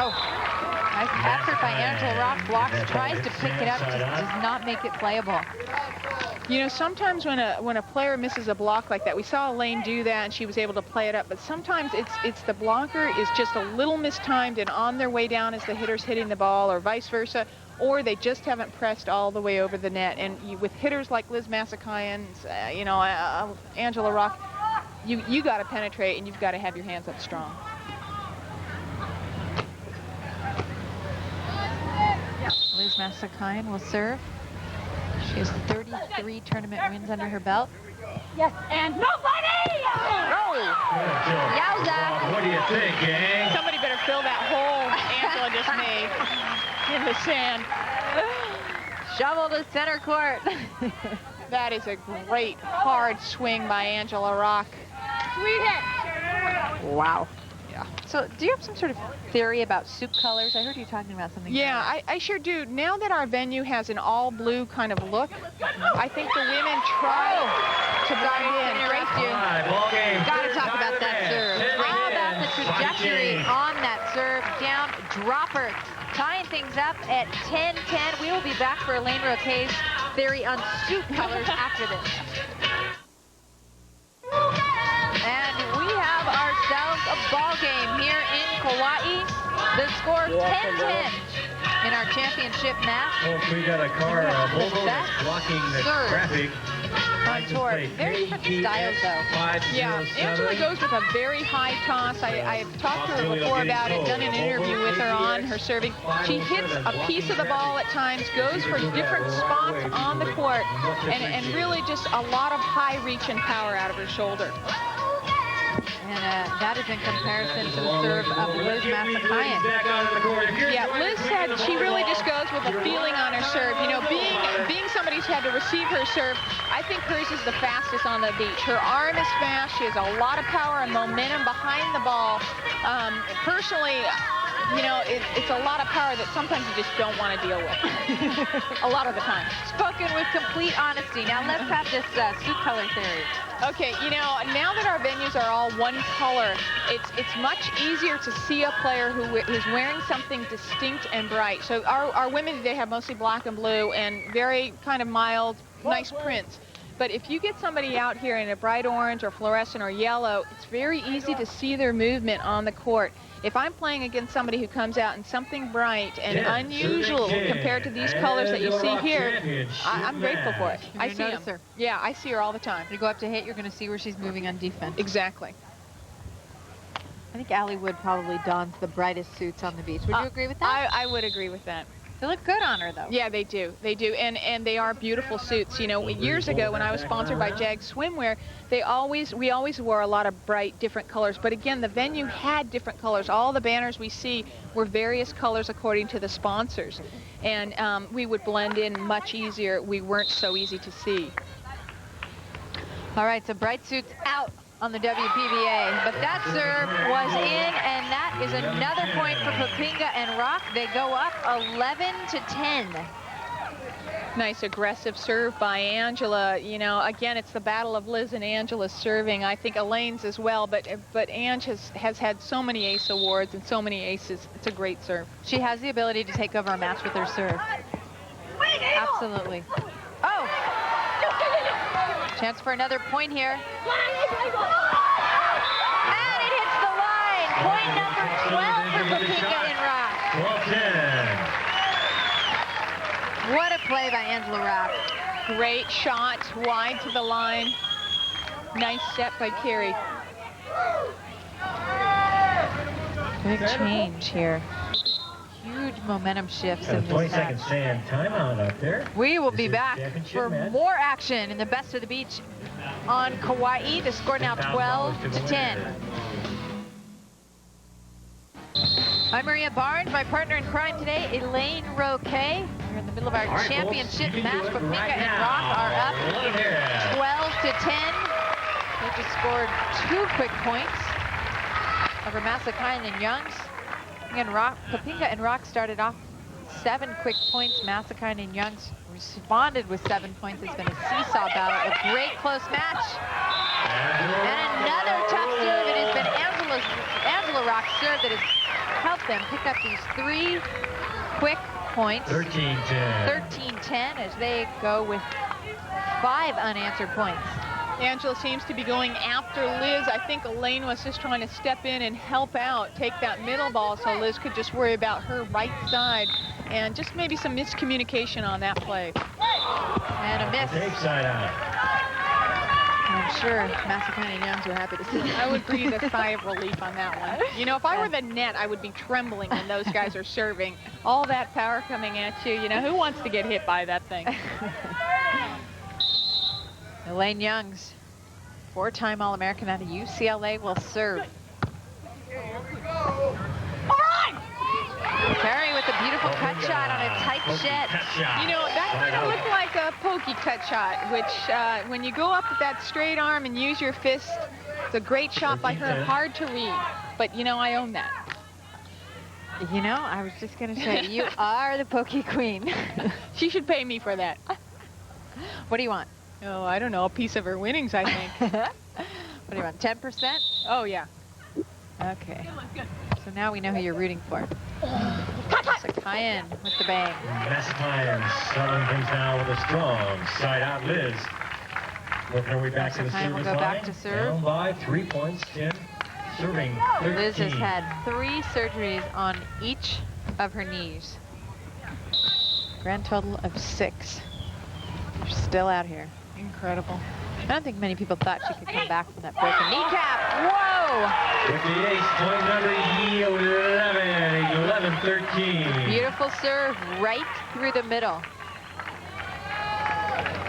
Oh, nice effort by Angela Rock. Blocks, tries to pick it up, just does not make it playable. You know, sometimes when a player misses a block like that, we saw Elaine do that and she was able to play it up, but sometimes it's the blocker is just a little mistimed and on their way down as the hitter's hitting the ball, or vice versa, or they just haven't pressed all the way over the net. And with hitters like Liz Masakayan, you know, Angela Rock, you got to penetrate and you've got to have your hands up strong. Liz Masakayan will serve. She has 33 tournament wins under her belt. Yes, and nobody! Oh! Yowza! What do you think, gang? Somebody better fill that hole Angela just made in the sand. Shovel to center court. That is a great hard swing by Angela Rock. Sweet hit! Wow. Yeah. So do you have some sort of theory about soup colors? I heard you talking about something. Yeah, I sure do. Now that our venue has an all blue kind of look, I think the women try to blend in. Interrupt you. Ball game. Got to talk about that serve. How about the trajectory on that serve? Down, dropper, tying things up at 10-10. We will be back for Elaine Roquet's theory on soup colors after this. And we have ourselves a ball game here in Kauai. The score 10-10 in our championship match. Oh, we got a car, a Volvo that's blocking the serve traffic. from on tour. Very different styles, though. Yeah, Angela goes with a very high toss. I've talked to her before about it, done an interview with her on her serving. She hits a piece of the ball at times, goes for different spots on the court, and really just a lot of high reach and power out of her shoulder. And that is in comparison to the serve of Liz Massakayan. Yeah, Liz said she really just goes with a feeling on her serve. You know, being somebody who's had to receive her serve, I think hers is the fastest on the beach. Her arm is fast. She has a lot of power and momentum behind the ball. Personally, you know, it's a lot of power that sometimes you just don't want to deal with. A lot of the time. Spoken with complete honesty. Now let's have this suit color theory. Okay, you know, now that our venues are all one color, it's much easier to see a player who is wearing something distinct and bright. So our women today have mostly black and blue and very kind of mild, nice prints. But if you get somebody out here in a bright orange or fluorescent or yellow, it's very easy to see their movement on the court. If I'm playing against somebody who comes out in something bright and unusual compared to these colors that you see here, I'm grateful for it. I see her. Yeah, I see her all the time. You go up to hit, you're going to see where she's moving on defense. Exactly. I think Allie Wood probably dons the brightest suits on the beach. Would you agree with that? I would agree with that. They look good on her, though. Yeah, they do. They do, and they are beautiful suits. You know, years ago when I was sponsored by Jag Swimwear, we always wore a lot of bright, different colors. But again, the venue had different colors. All the banners we see were various colors according to the sponsors, and we would blend in much easier. We weren't so easy to see. All right, so bright suits out on the WPVA, but that serve was in, and that is another point for Poppinga and Rock. They go up 11-10. Nice aggressive serve by Angela. You know, again, it's the battle of Liz and Angela's serving. I think Elaine's as well, but Ange has had so many ace awards and so many aces. It's a great serve. She has the ability to take over a match with her serve. Absolutely. Oh! Chance for another point here. And it hits the line. Point number 12 for Poppinga and Rock. 12-10. What a play by Angela Rock. Great shot, wide to the line. Nice set by Carrie. Big change here. Huge momentum shifts in this 20-second match. stand timeout up there. We will be back for more action in the best of the beach on Kauai. The score now 12-10. I'm Maria Barnes, my partner in crime today, Elaine Roquet. We're in the middle of our championship match. Poppinga and Rock are up 12-10. They just scored 2 quick points over Massakayan and Youngs. Poppinga and Rock started off 7 quick points. Massakayan and Youngs responded with 7 points. It's been a seesaw battle, a great close match. And another tough serve. It has been Angela Rock's serve that has helped them pick up these 3 quick points. 13-10 as they go with 5 unanswered points. Angela seems to be going after Liz. I think Elaine was just trying to step in and help out, take that middle ball so Liz could just worry about her right side, and just maybe some miscommunication on that play. And a miss. Take side out. I'm sure Massakayan and Youngs were happy to see that. I would breathe a sigh of relief on that one. You know, if I were the net, I would be trembling when those guys are serving. All that power coming at you, you know, who wants to get hit by that thing? Elaine Youngs, 4-time All-American out of UCLA, will serve. Carey with a beautiful cut shot on a tight shed. You know, that kind of looked like a pokey cut shot, which when you go up with that straight arm and use your fist, it's a great shot by her, hard to read. But, you know, I own that. You know, I was just going to say, you are the pokey queen. She should pay me for that. What do you want? Oh, I don't know, a piece of her winnings, I think. What do you want, 10%? Oh, yeah. Okay. So now we know who you're rooting for. Massakayan with the bang. Massakayan starting things now with a strong side out Liz. Working her way back to the Massakayan will service go back line. to serve. Down by 3 points, 10. Serving 13. Liz has had 3 surgeries on each of her knees. Grand total of 6. You're still out here. Incredible. I don't think many people thought she could come back from that broken kneecap. Whoa! With the ace, point number 11-13. Beautiful serve right through the middle.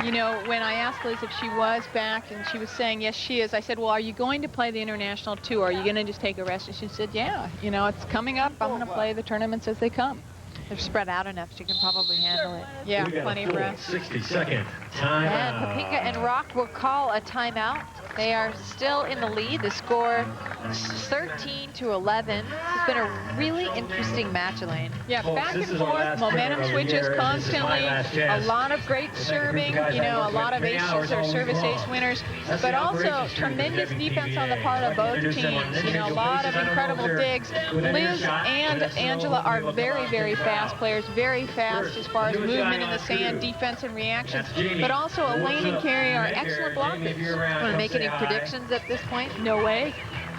You know, when I asked Liz if she was back, and she was saying, yes, she is, I said, well, are you going to play the international tour? Are you going to just take a rest? And she said, yeah, you know, it's coming up. I'm going to play the tournaments as they come. They're spread out enough. She can probably handle it. Yeah, plenty of rest. 60-second timeout. And Papinga and Rock will call a timeout. They are still in the lead. The score 13-11. It's been a really interesting match, Elaine. Yeah, back and forth, momentum switches constantly, a lot of great serving, you know, a lot of aces or service ace winners, but also tremendous defense on the part of both teams. You know, a lot of incredible digs. Liz and Angela are very, very fast players, very fast as far as movement in the sand, defense and reactions, but also Elaine and Carrie are excellent blockers. Want to make any predictions at this point? No way.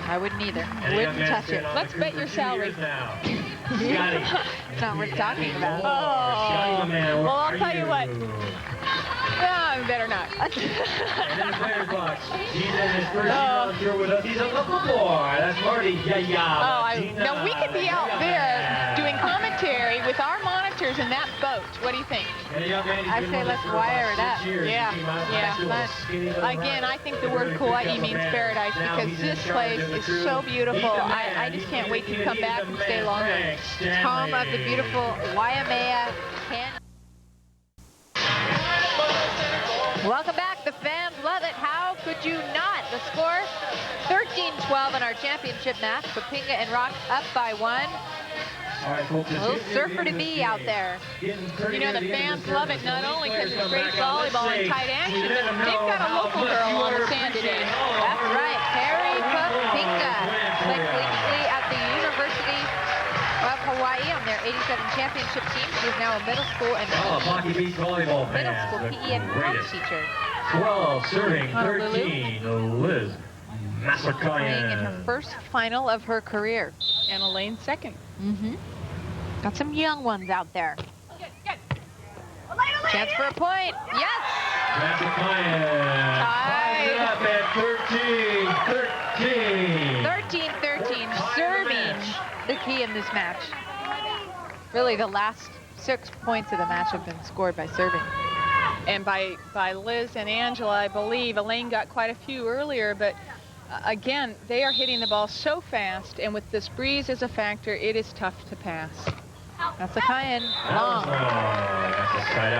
I wouldn't either. Wouldn't touch it. Let's bet your salary. It's not worth talking about. Oh, well, I'll tell you what. Better not. He's a local boy. That's Marty. Now we could be out there doing commentary with our monitors in that boat. What do you think? I say let's wire it up. Yeah. Again, I think the word Kauai means paradise because this place is so beautiful. I just can't wait to come back and stay longer. It's home of the beautiful Waimea Canyon. Welcome back. The fans love it. How could you not? The score 13-12 in our championship match. Papinga and Rock up by 1. All right, folks, a little surfer to be out there. You know, the fans love it not only because it's great volleyball and tight action, but they've got a local girl on the sand today. That's right, Carrie Papinga. Played collegiately at the University of Hawaii on their 87 championship team. She's now a middle school and Pocky Beach volleyball middle school PE and college teacher. 12 serving, 13 Liz Playing in her first final of her career. And Elaine second. Got some young ones out there. Chance for a point. Yes. That's a tied up at 13-13. Serving the key in this match. Really, the last 6 points of the match have been scored by serving. And by Liz and Angela, I believe. Elaine got quite a few earlier, but again, they are hitting the ball so fast, and with this breeze as a factor, it is tough to pass. That's a tie-in. Long. Side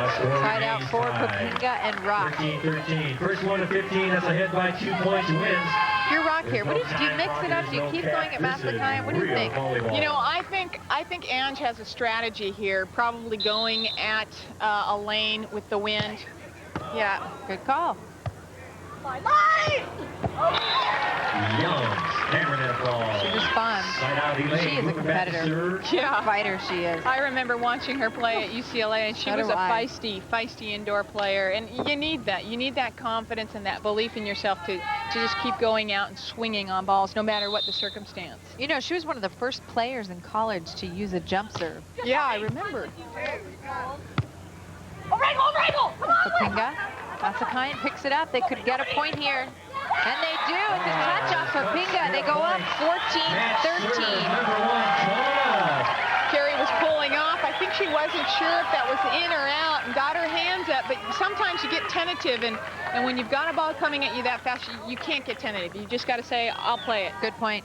out for Papinga and Rock. 13-13. First one to 15. That's a hit by 2 points. Wins. You're Rock here. What do you mix it up? Do you keep going at Masakai? What do you think? You know, I think Ange has a strategy here, probably going at Elaine with the wind. Yeah, good call. Young, hammering that ball. She responds. She is a competitor. Yeah. Fighter she is. I remember watching her play at UCLA, and she was a feisty indoor player. And you need that. You need that confidence and that belief in yourself to just keep going out and swinging on balls, no matter what the circumstance. You know, she was one of the first players in college to use a jump serve. Yeah, I remember. Papinga. Masakayan picks it up. They could get a point here. And they do. It's a touch off for Papinga. They go up 14-13. Carrie was pulling off. I think she wasn't sure if that was in or out and got her hands up. But sometimes you get tentative, and when you've got a ball coming at you that fast, you can't get tentative. You just got to say, I'll play it. Good point.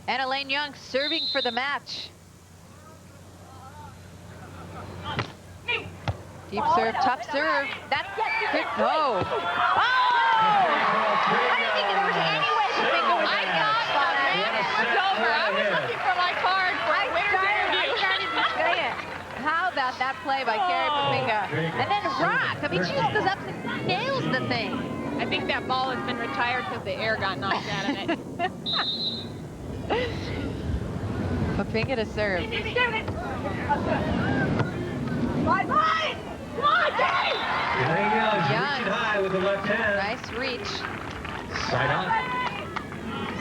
And Elaine Young serving for the match. Deep serve, tough serve. That's good. Oh! I didn't think there was any way Papinga was I got the man was over. I was looking for my card for a winner's interview. I started to say it. How about that play by Carrie Papinga? And then Rock. I mean, she just goes up and nails the thing. I think that ball has been retired because the air got knocked out of it. Papinga to serve. Bye-bye! Come on, Dave! Young, high with the left hand. Nice reach. Side out.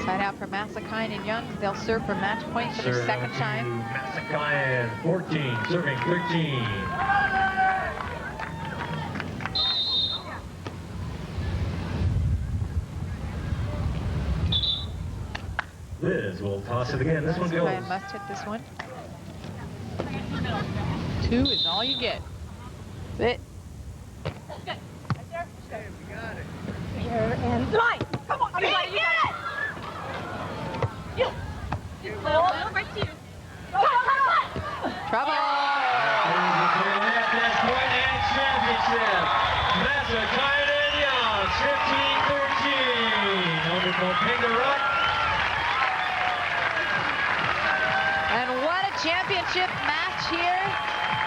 Side out for Masakayan and Young. They'll serve for match point for their second time. Masakayan, 14, serving 13. Liz will toss it again. This one goes. I must hit this one. 2 is all you get. That's it. Here and line. Come on, you got it. You. Right to you. Go. Trouble. That's point and championship. Massacre and Young, 15-13. Over Popinga Rock. And what a championship match here.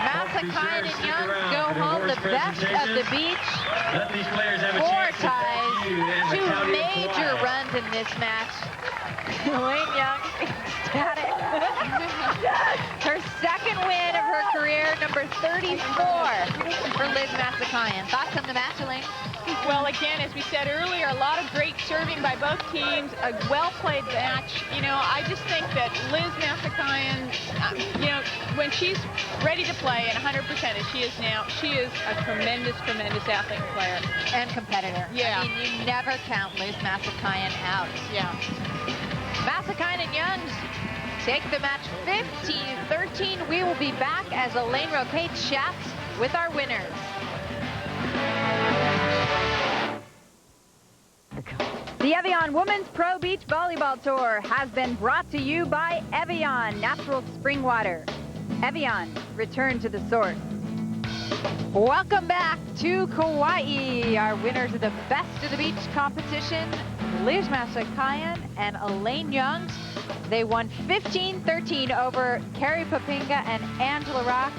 Massacre and Young go home the best of the beach. Let these players have a 4 chance to ties, thank you and the 2 County of major Kauai. runs in this match. Elaine Young, ecstatic. Her second win of her career, number 34 for Liz Massacre. Thoughts on the match, Elaine? Well, again, as we said earlier, a lot of great serving by both teams, a well-played match. You know, I just think that Liz Massacre, you know, when she's ready to play and 100% as she is now, she is a tremendous, tremendous athlete and player. And competitor. Yeah. I mean, you never count Liz Massacre out. Yeah. Massacre and Youngs take the match 15-13. We will be back as Elaine Roquet chats with our winners. The Evian Women's Pro Beach Volleyball Tour has been brought to you by Evian Natural Spring Water. Evian, return to the source. Welcome back to Kauai. Our winners of the Best of the Beach competition, Liz Massacre and Elaine Youngs. They won 15-13 over Carrie Popinga and Angela Rock.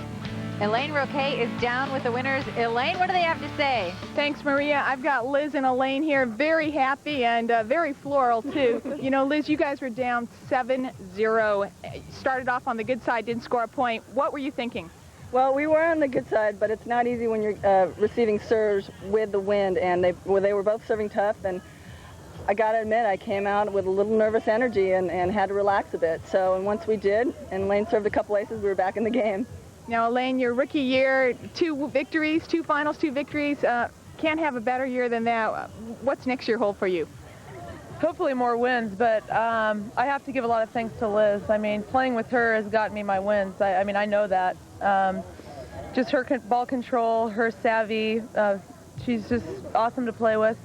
Elaine Roquet is down with the winners. Elaine, what do they have to say? Thanks, Maria. I've got Liz and Elaine here, very happy and very floral, too. You know, Liz, you guys were down 7-0. Started off on the good side, didn't score a point. What were you thinking? Well, we were on the good side, but it's not easy when you're receiving serves with the wind, and they were both serving tough, and I got to admit, I came out with a little nervous energy and had to relax a bit. So, and once we did, and Elaine served a couple aces, we were back in the game. Now, Elaine, your rookie year, 2 victories, 2 finals, 2 victories. Can't have a better year than that. What's next year hold for you? Hopefully more wins, but I have to give a lot of thanks to Liz. I mean, playing with her has gotten me my wins. I mean, I know that. Just her ball control, her savvy, she's just awesome to play with.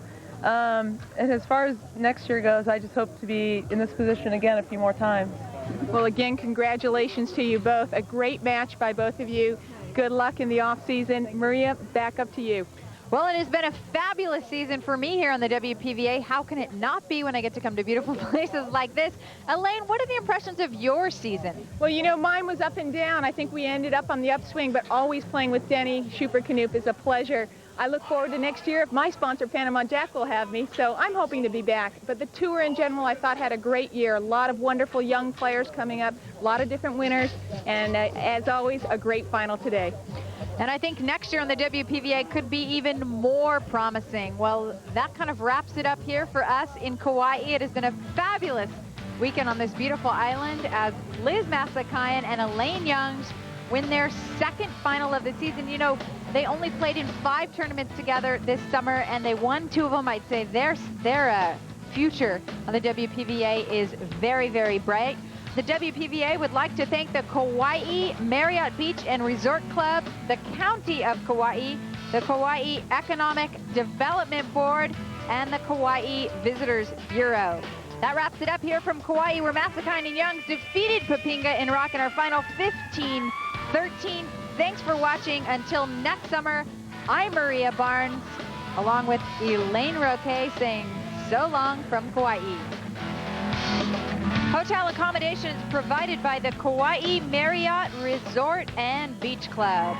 And as far as next year goes, I just hope to be in this position again a few more times. Well, again, congratulations to you both. A great match by both of you. Good luck in the off season. Maria, back up to you. Well, it has been a fabulous season for me here on the WPVA. How can it not be when I get to come to beautiful places like this? Elaine, what are the impressions of your season? Well, you know, mine was up and down. I think we ended up on the upswing, but always playing with Denny Schupert-Knoop is a pleasure. I look forward to next year if my sponsor, Panama Jack, will have me, so I'm hoping to be back. But the tour in general, I thought, had a great year. A lot of wonderful young players coming up, a lot of different winners, and as always, a great final today. And I think next year on the WPVA could be even more promising. Well, that kind of wraps it up here for us in Kauai. It has been a fabulous weekend on this beautiful island as Liz Massacre and Elaine Youngs win their second final of the season. You know, they only played in 5 tournaments together this summer, and they won 2 of them. I'd say their future on the WPVA is very, very bright. The WPVA would like to thank the Kauai Marriott Beach and Resort Club, the County of Kauai, the Kauai Economic Development Board, and the Kauai Visitors Bureau. That wraps it up here from Kauai, where Massacre and Youngs defeated Popinga and Rock in our final 15-13. Thanks for watching. Until next summer, I'm Maria Barnes, along with Elaine Roquet, saying so long from Kauai. Hotel accommodations provided by the Kauai Marriott Resort and Beach Club.